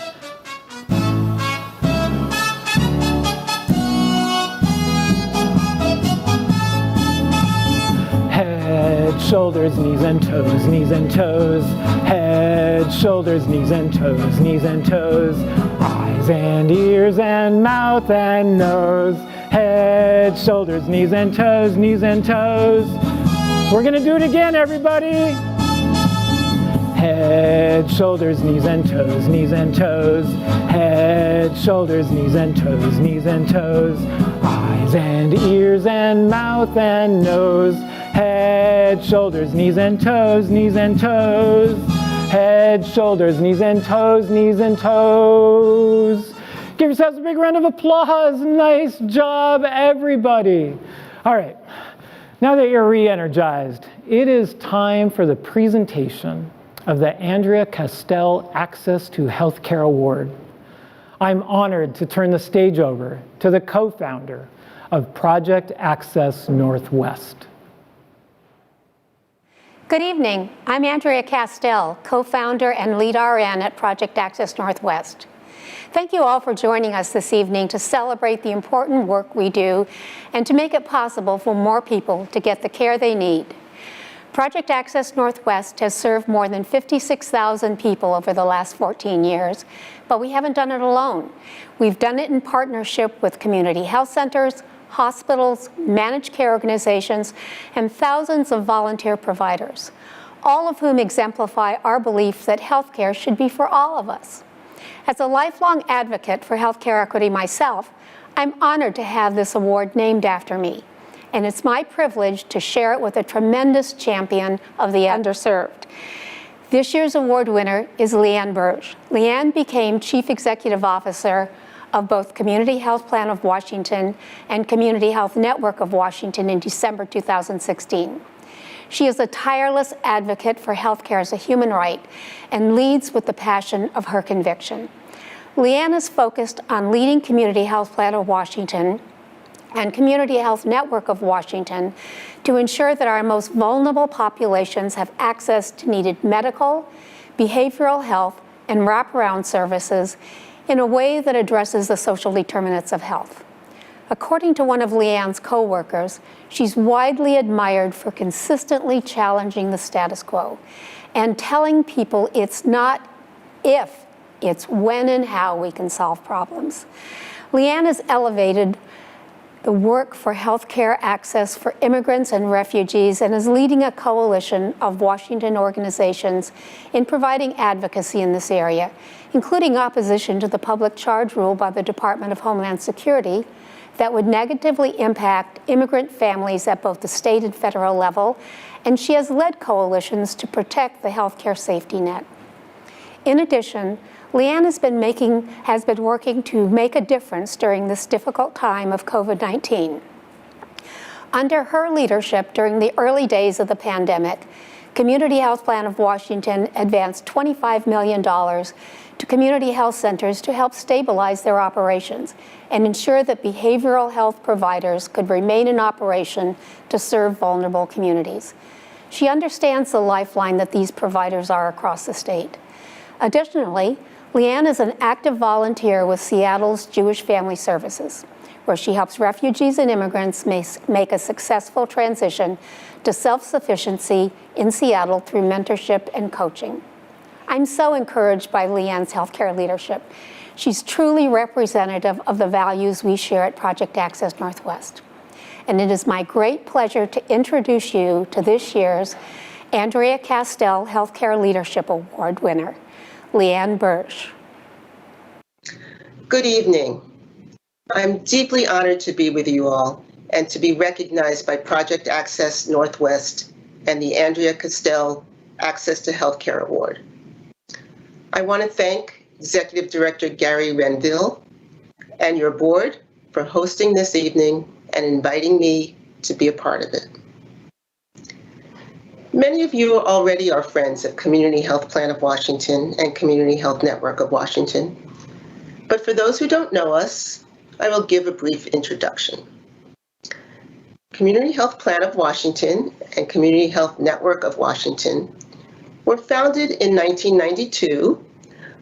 Speaker 5: Head, shoulders, knees and toes, knees and toes. Head, shoulders, knees and toes, knees and toes. Eyes and ears and mouth and nose. Head, shoulders, knees and toes, knees and toes. We're gonna do it again, everybody. Head, shoulders, knees and toes, knees and toes. Head, shoulders, knees and toes, knees and toes. Eyes and ears and mouth and nose. Head, shoulders, knees and toes, knees and toes. Head, shoulders, knees and toes, knees and toes. Give yourselves a big round of applause. Nice job, everybody. All right, now that you're re-energized, it is time for the presentation of the Andrea Castell Access to Healthcare Award. I'm honored to turn the stage over to the co-founder of Project Access Northwest.
Speaker 11: Good evening. I'm Andrea Castell, co-founder and lead RN at Project Access Northwest. Thank you all for joining us this evening to celebrate the important work we do and to make it possible for more people to get the care they need. Project Access Northwest has served more than 56,000 people over the last 14 years, but we haven't done it alone. We've done it in partnership with community health centers, hospitals, managed care organizations, and thousands of volunteer providers, all of whom exemplify our belief that healthcare should be for all of us. As a lifelong advocate for healthcare equity myself, I'm honored to have this award named after me, and it's my privilege to share it with a tremendous champion of the underserved. This year's award winner is Leanne Burge. Leanne became Chief Executive Officer of both Community Health Plan of Washington and Community Health Network of Washington in December 2016. She is a tireless advocate for healthcare as a human right and leads with the passion of her conviction. Leanne is focused on leading Community Health Plan of Washington and Community Health Network of Washington to ensure that our most vulnerable populations have access to needed medical, behavioral health, and wraparound services in a way that addresses the social determinants of health. According to one of Leanne's co-workers, she's widely admired for consistently challenging the status quo and telling people it's not if, it's when and how we can solve problems. Leanne has elevated the work for healthcare access for immigrants and refugees and is leading a coalition of Washington organizations in providing advocacy in this area, including opposition to the public charge rule by the Department of Homeland Security that would negatively impact immigrant families at both the state and federal level, and she has led coalitions to protect the healthcare safety net. In addition, Leanne has been working to make a difference during this difficult time of COVID-19. Under her leadership during the early days of the pandemic, Community Health Plan of Washington advanced $25 million to community health centers to help stabilize their operations and ensure that behavioral health providers could remain in operation to serve vulnerable communities. She understands the lifeline that these providers are across the state. Additionally, Leanne is an active volunteer with Seattle's Jewish Family Services, where she helps refugees and immigrants make a successful transition to self-sufficiency in Seattle through mentorship and coaching. I'm so encouraged by Leanne's healthcare leadership. She's truly representative of the values we share at Project Access Northwest. And it is my great pleasure to introduce you to this year's Andrea Castell Healthcare Leadership Award winner, Leanne Burge.
Speaker 12: Good evening. I'm deeply honored to be with you all and to be recognized by Project Access Northwest and the Andrea Castell Access to Healthcare Award. I want to thank Executive Director Gary Renville and your board for hosting this evening and inviting me to be a part of it. Many of you already are friends of Community Health Plan of Washington and Community Health Network of Washington. But for those who don't know us, I will give a brief introduction. Community Health Plan of Washington and Community Health Network of Washington were founded in 1992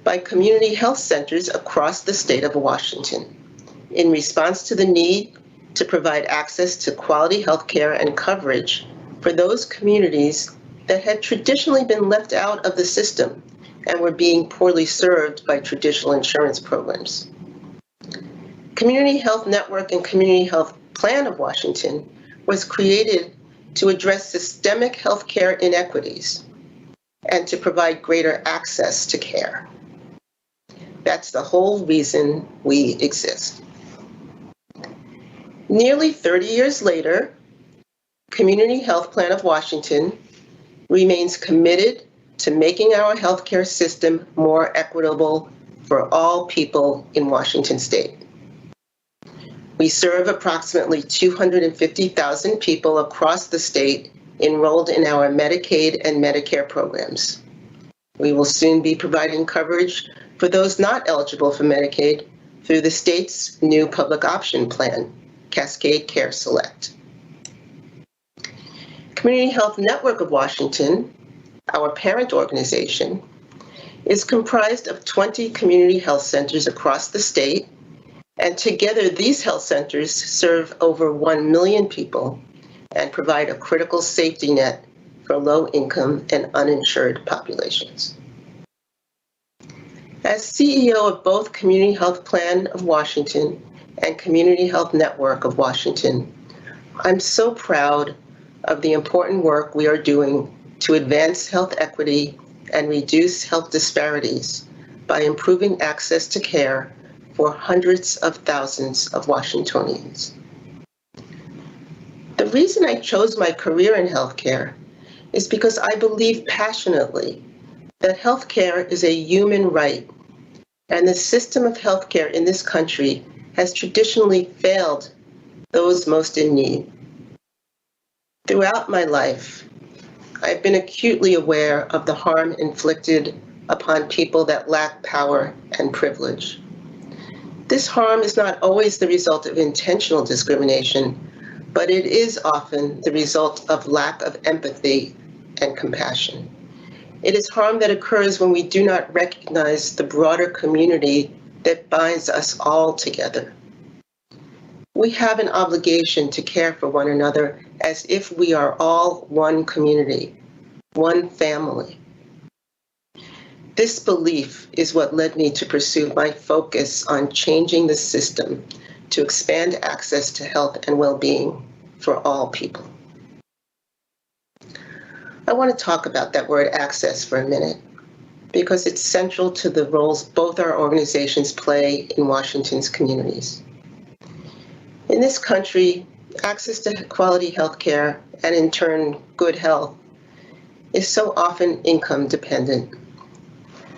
Speaker 12: by community health centers across the state of Washington in response to the need to provide access to quality health care and coverage for those communities that had traditionally been left out of the system and were being poorly served by traditional insurance programs. Community Health Network and Community Health Plan of Washington was created to address systemic healthcare inequities and to provide greater access to care. That's the whole reason we exist. Nearly 30 years later, Community Health Plan of Washington remains committed to making our healthcare system more equitable for all people in Washington state. We serve approximately 250,000 people across the state enrolled in our Medicaid and Medicare programs. We will soon be providing coverage for those not eligible for Medicaid through the state's new public option plan, Cascade Care Select. Community Health Network of Washington, our parent organization, is comprised of 20 community health centers across the state, and together these health centers serve over 1 million people and provide a critical safety net for low-income and uninsured populations. As CEO of both Community Health Plan of Washington and Community Health Network of Washington, I'm so proud of the important work we are doing to advance health equity and reduce health disparities by improving access to care for hundreds of thousands of Washingtonians. The reason I chose my career in healthcare is because I believe passionately that healthcare is a human right, and the system of healthcare in this country has traditionally failed those most in need. Throughout my life, I've been acutely aware of the harm inflicted upon people that lack power and privilege. This harm is not always the result of intentional discrimination, but it is often the result of lack of empathy and compassion. It is harm that occurs when we do not recognize the broader community that binds us all together. We have an obligation to care for one another as if we are all one community, one family. This belief is what led me to pursue my focus on changing the system to expand access to health and well-being for all people. I want to talk about that word access for a minute because it's central to the roles both our organizations play in Washington's communities. In this country, access to quality health care and in turn good health is so often income dependent.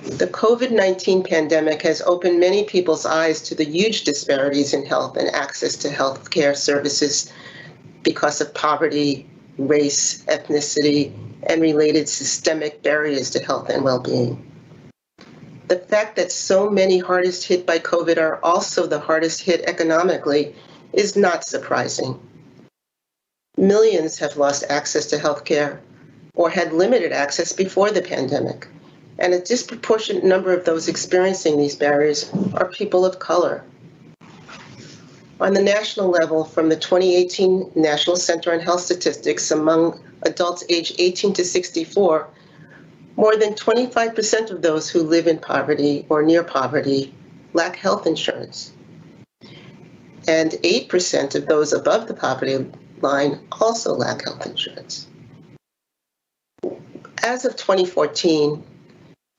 Speaker 12: The COVID-19 pandemic has opened many people's eyes to the huge disparities in health and access to health care services because of poverty, race, ethnicity, and related systemic barriers to health and well-being. The fact that so many hardest hit by COVID are also the hardest hit economically is not surprising. Millions have lost access to health care or had limited access before the pandemic, and a disproportionate number of those experiencing these barriers are people of color. On the national level, from the 2018 National Center on Health Statistics, among adults aged 18 to 64, more than 25% of those who live in poverty or near poverty lack health insurance. And 8% of those above the poverty line also lack health insurance. As of 2014,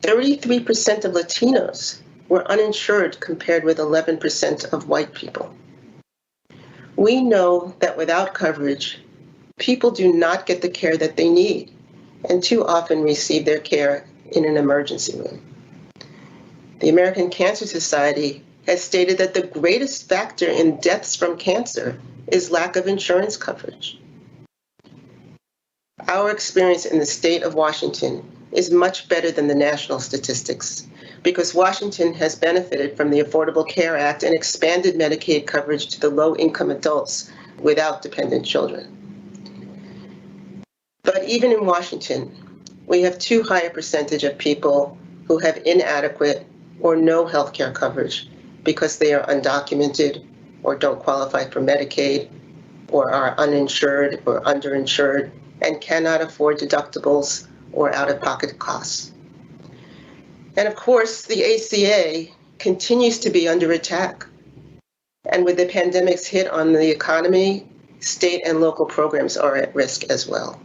Speaker 12: 33% of Latinos were uninsured compared with 11% of white people. We know that without coverage, people do not get the care that they need and too often receive their care in an emergency room. The American Cancer Society has stated that the greatest factor in deaths from cancer is lack of insurance coverage. Our experience in the state of Washington is much better than the national statistics because Washington has benefited from the Affordable Care Act and expanded Medicaid coverage to the low-income adults without dependent children. But even in Washington, we have too high a percentage of people who have inadequate or no health care coverage because they are undocumented or don't qualify for Medicaid or are uninsured or underinsured and cannot afford deductibles or out-of-pocket costs. And of course, the ACA continues to be under attack. And with the pandemic's hit on the economy, state and local programs are at risk as well.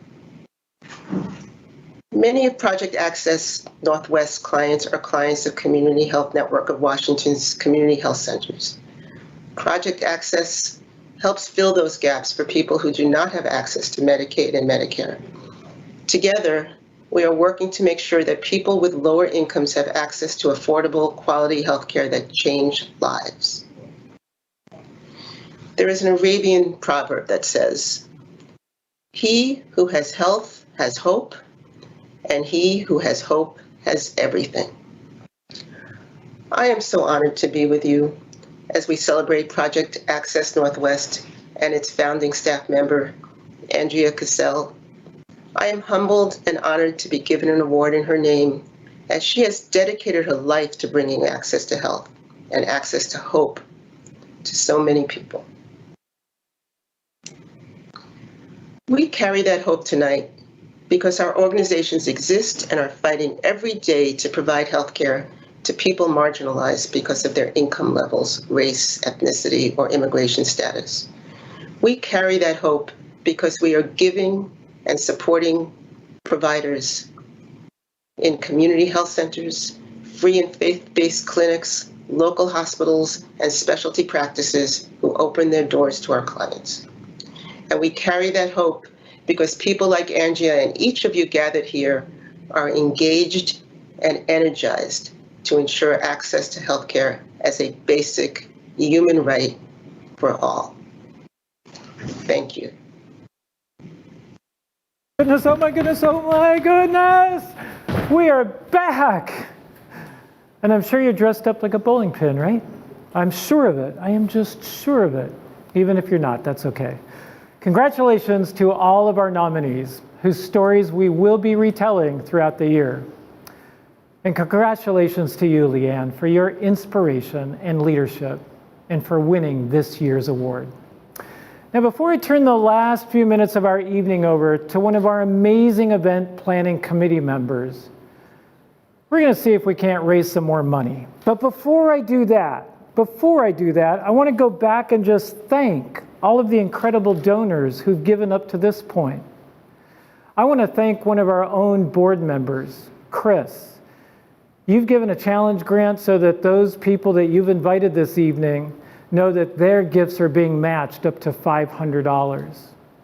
Speaker 12: Many of Project Access Northwest clients are clients of Community Health Network of Washington's community health centers. Project Access helps fill those gaps for people who do not have access to Medicaid and Medicare. Together, we are working to make sure that people with lower incomes have access to affordable, quality health care that change lives. There is an Arabian proverb that says, "He who has health has hope, and he who has hope has everything." I am so honored to be with you as we celebrate Project Access Northwest and its founding staff member, Andrea Cassell. I am humbled and honored to be given an award in her name as she has dedicated her life to bringing access to health and access to hope to so many people. We carry that hope tonight because our organizations exist and are fighting every day to provide healthcare to people marginalized because of their income levels, race, ethnicity, or immigration status. We carry that hope because we are giving and supporting providers in community health centers, free and faith-based clinics, local hospitals, and specialty practices who open their doors to our clients. And we carry that hope because people like Angia and each of you gathered here are engaged and energized to ensure access to healthcare as a basic human right for all. Thank you.
Speaker 5: Goodness, oh my goodness, oh my goodness! We are back! And I'm sure you're dressed up like a bowling pin, right? I'm sure of it. I am just sure of it. Even if you're not, that's okay. Congratulations to all of our nominees, whose stories we will be retelling throughout the year. And congratulations to you, Leanne, for your inspiration and leadership, and for winning this year's award. Now, before I turn the last few minutes of our evening over to one of our amazing event planning committee members, we're going to see if we can't raise some more money. But before I do that, I want to go back and just thank all of the incredible donors who've given up to this point. I want to thank one of our own board members, Chris. You've given a challenge grant so that those people that you've invited this evening know that their gifts are being matched up to $500.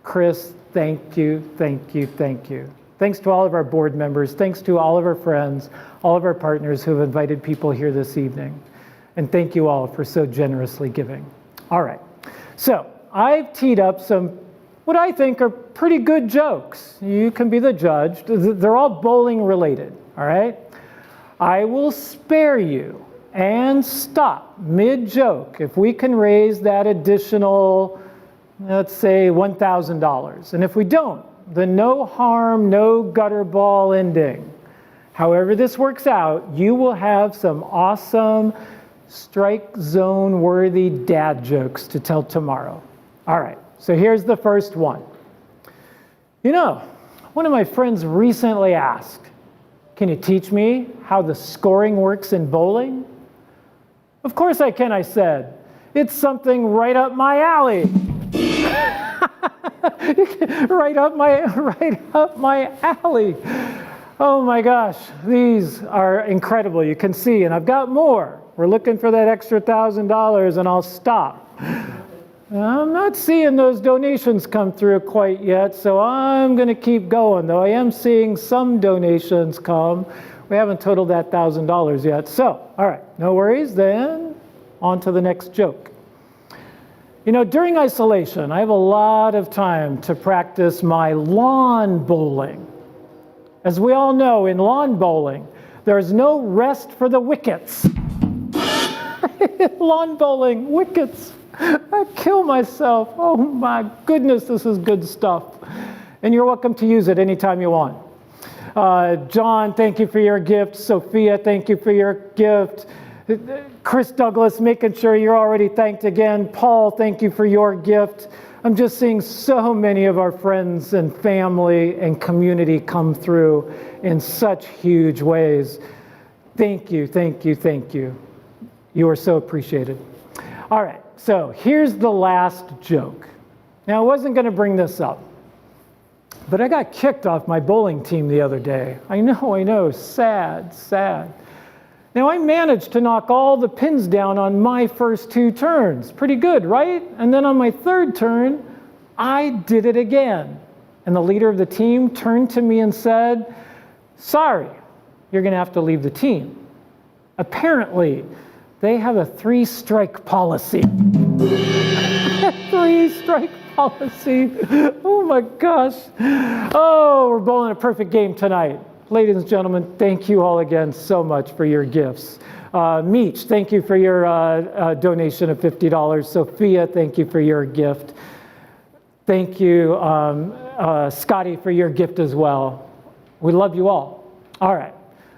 Speaker 5: Chris, thank you, thank you, thank you. Thanks to all of our board members. Thanks to all of our friends, all of our partners who have invited people here this evening. And thank you all for so generously giving. All right, so I've teed up some what I think are pretty good jokes. You can be the judge. They're all bowling related, all right? I will spare you and stop mid-joke if we can raise that additional, let's say, $1,000. And if we don't, then no harm, no gutter ball ending. However this works out, you will have some awesome strike zone worthy dad jokes to tell tomorrow. All right, so here's the first one. You know, one of my friends recently asked, can you teach me how the scoring works in bowling? Of course I can, I said. It's something right up my alley. right up my alley. Oh my gosh, these are incredible. You can see, and I've got more. We're looking for that extra $1,000 and I'll stop. I'm not seeing those donations come through quite yet, so I'm going to keep going, though I am seeing some donations come. We haven't totaled that $1,000 yet. So, all right, no worries, then on to the next joke. You know, during isolation, I have a lot of time to practice my lawn bowling. As we all know, in lawn bowling, there's no rest for the wickets. Lawn bowling, wickets. I kill myself. Oh my goodness, this is good stuff. And you're welcome to use it anytime you want. John, thank you for your gift. Sophia, thank you for your gift. Chris Douglas, making sure you're already thanked again. Paul, thank you for your gift. I'm just seeing so many of our friends and family and community come through in such huge ways. Thank you, thank you, thank you. You are so appreciated. All right, so here's the last joke. Now, I wasn't going to bring this up, but I got kicked off my bowling team the other day. I know, sad, sad. Now, I managed to knock all the pins down on my first 2 turns. Pretty good, right? And then on my 3rd turn, I did it again. And the leader of the team turned to me and said, sorry, you're going to have to leave the team. Apparently, they have a 3-strike policy. 3-strike policy. Oh my gosh. Oh, we're bowling a perfect game tonight. Ladies and gentlemen, thank you all again so much for your gifts. Meech, thank you for your donation of $50. Sophia, thank you for your gift. Thank you, Scotty, for your gift as well. We love you all. All right.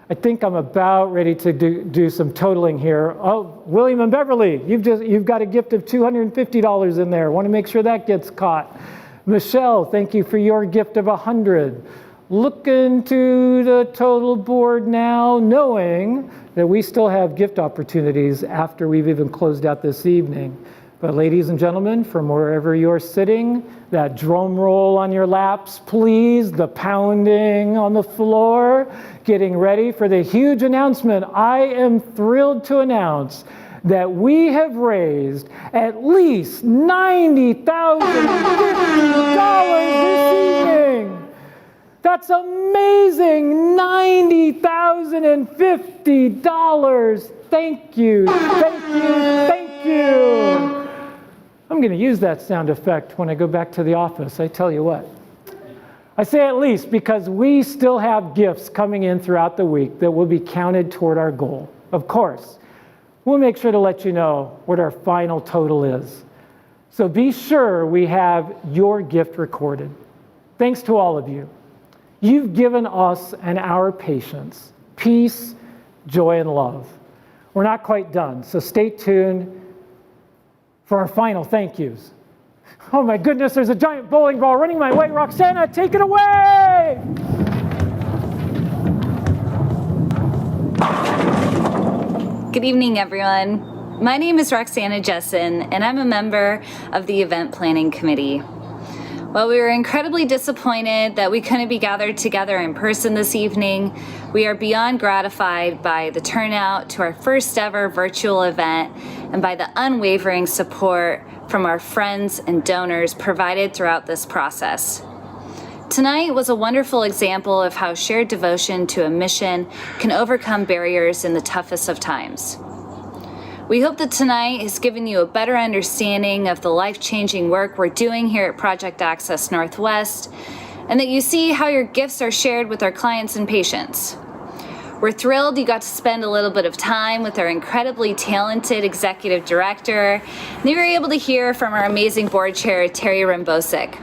Speaker 5: I think I'm about ready to do some totaling here. Oh, William and Beverly, you've got a gift of $250 in there. Want to make sure that gets caught. Michelle, thank you for your gift of $100. looking to the total board now, knowing that we still have gift opportunities after we've even closed out this evening. But ladies and gentlemen, from wherever you're sitting, that drum roll on your laps, please, the pounding on the floor, getting ready for the huge announcement. I am thrilled to announce that we have raised at least $90,050 this evening. That's amazing, $90,050. Thank you, thank you, thank you. I'm gonna use that sound effect when I go back to the office, I tell you what. I say at least because we still have gifts coming in throughout the week that will be counted toward our goal. Of course, we'll make sure to let you know what our final total is. So be sure we have your gift recorded. Thanks to all of you. You've given us and our patients peace, joy, and love. We're not quite done, so stay tuned for our final thank yous. Oh my goodness, there's a giant bowling ball running my way. Roxana, take it away!
Speaker 13: Good evening, everyone. My name is Roxana Jessen, and I'm a member of the Event Planning Committee. While we were incredibly disappointed that we couldn't be gathered together in person this evening, we are beyond gratified by the turnout to our first ever virtual event and by the unwavering support from our friends and donors provided throughout this process. Tonight was a wonderful example of how shared devotion to a mission can overcome barriers in the toughest of times. We hope that tonight has given you a better understanding of the life-changing work we're doing here at Project Access Northwest, and that you see how your gifts are shared with our clients and patients. We're thrilled you got to spend a little bit of time with our incredibly talented executive director, and you were able to hear from our amazing board chair, Terry Rimbosic.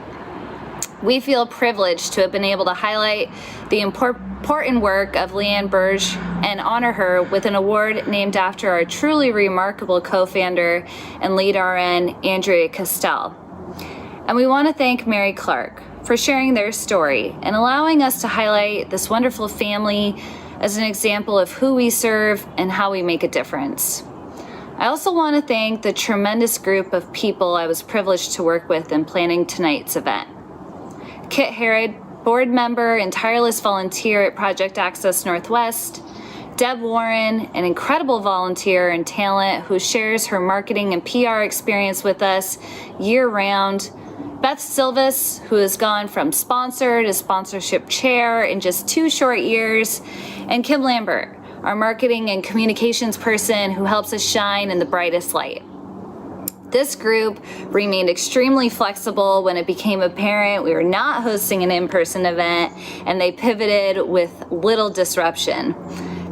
Speaker 13: We feel privileged to have been able to highlight the important work of Leanne Burge and honor her with an award named after our truly remarkable co-founder and lead RN, Andrea Castell. And we want to thank Mary Clark for sharing their story and allowing us to highlight this wonderful family as an example of who we serve and how we make a difference. I also want to thank the tremendous group of people I was privileged to work with in planning tonight's event. Kit Herod, board member and tireless volunteer at Project Access Northwest. Deb Warren, an incredible volunteer and talent who shares her marketing and PR experience with us year-round. Beth Silvis, who has gone from sponsor to sponsorship chair in just 2 short years. And Kim Lambert, our marketing and communications person who helps us shine in the brightest light. This group remained extremely flexible when it became apparent we were not hosting an in-person event, and they pivoted with little disruption.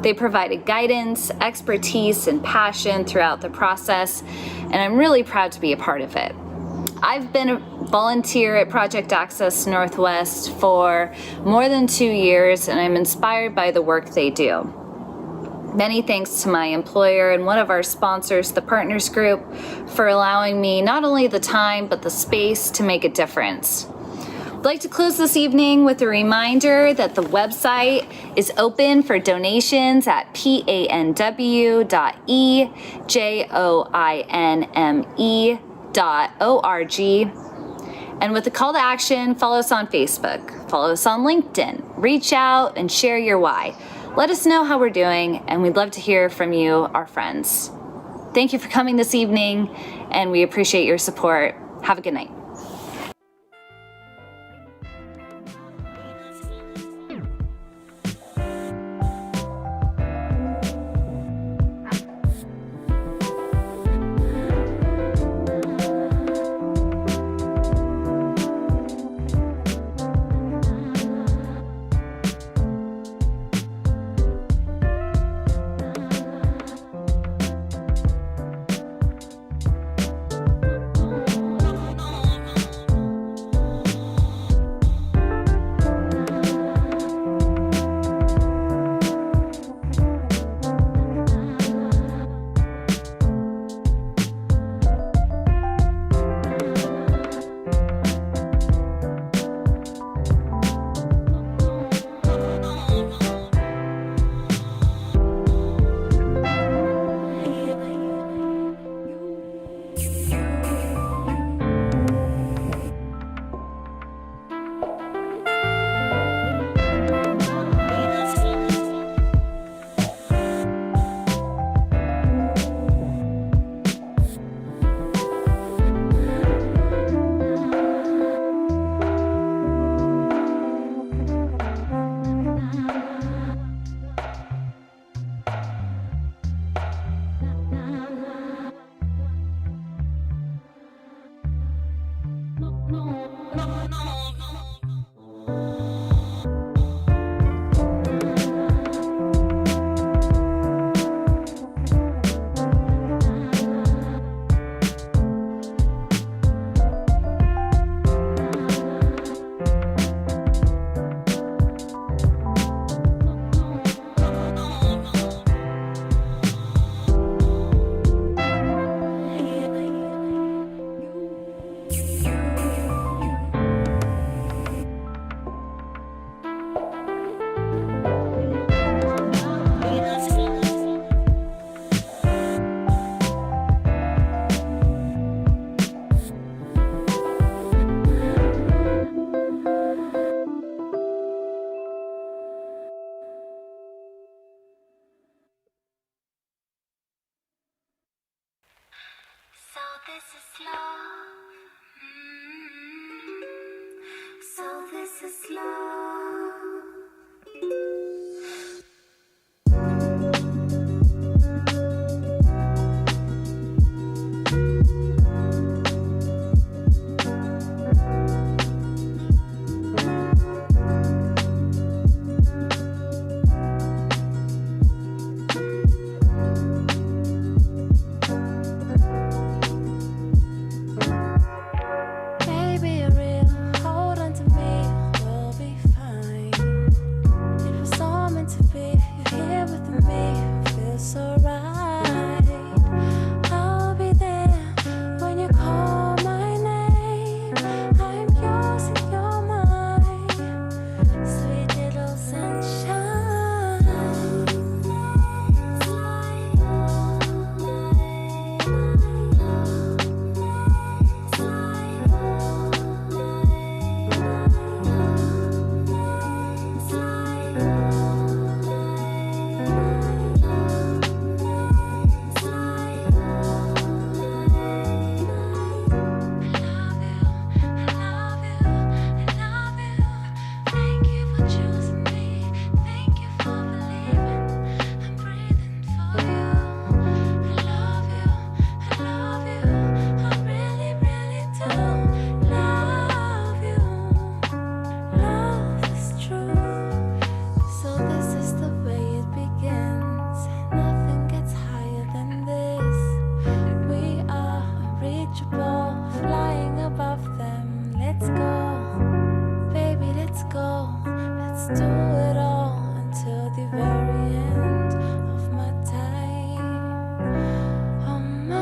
Speaker 13: They provided guidance, expertise, and passion throughout the process, and I'm really proud to be a part of it. I've been a volunteer at Project Access Northwest for more than 2 years, and I'm inspired by the work they do. Many thanks to my employer and one of our sponsors, the Partners Group, for allowing me not only the time, but the space to make a difference. I'd like to close this evening with a reminder that the website is open for donations at panw.ejoinme.org. And with a call to action, follow us on Facebook, follow us on LinkedIn, reach out and share your why. Let us know how we're doing, and we'd love to hear from you, our friends. Thank you for coming this evening, and we appreciate your support. Have a good night.
Speaker 1: this is love. So this is love.
Speaker 14: Baby, real, hold on to me, we'll be fine. It was all meant to be, you're here with me, feels so right. I'll be there when you call my name. I'm yours and you're mine, sweet little sunshine. Thank you for choosing me. Thank you for believing I'm breathing for you. I love you. I really, really do love you. Love is true. So this is the way it begins. Nothing gets higher than this. We are unreachable, flying above them. Let's go, baby, let's go. Let's do it all until the very end of my time. Oh, my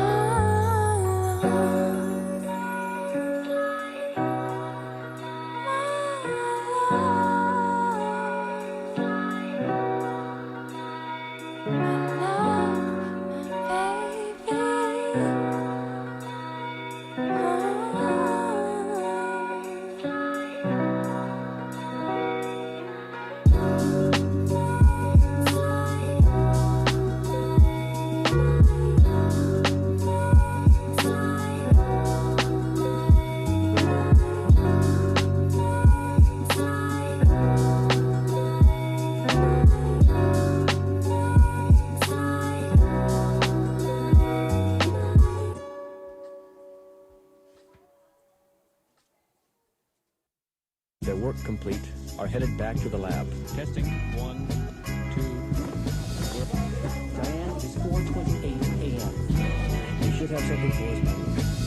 Speaker 15: Their work complete, are headed back to the lab. Testing 1, 2. Diane, it's 4:28 a.m. You should have something for us.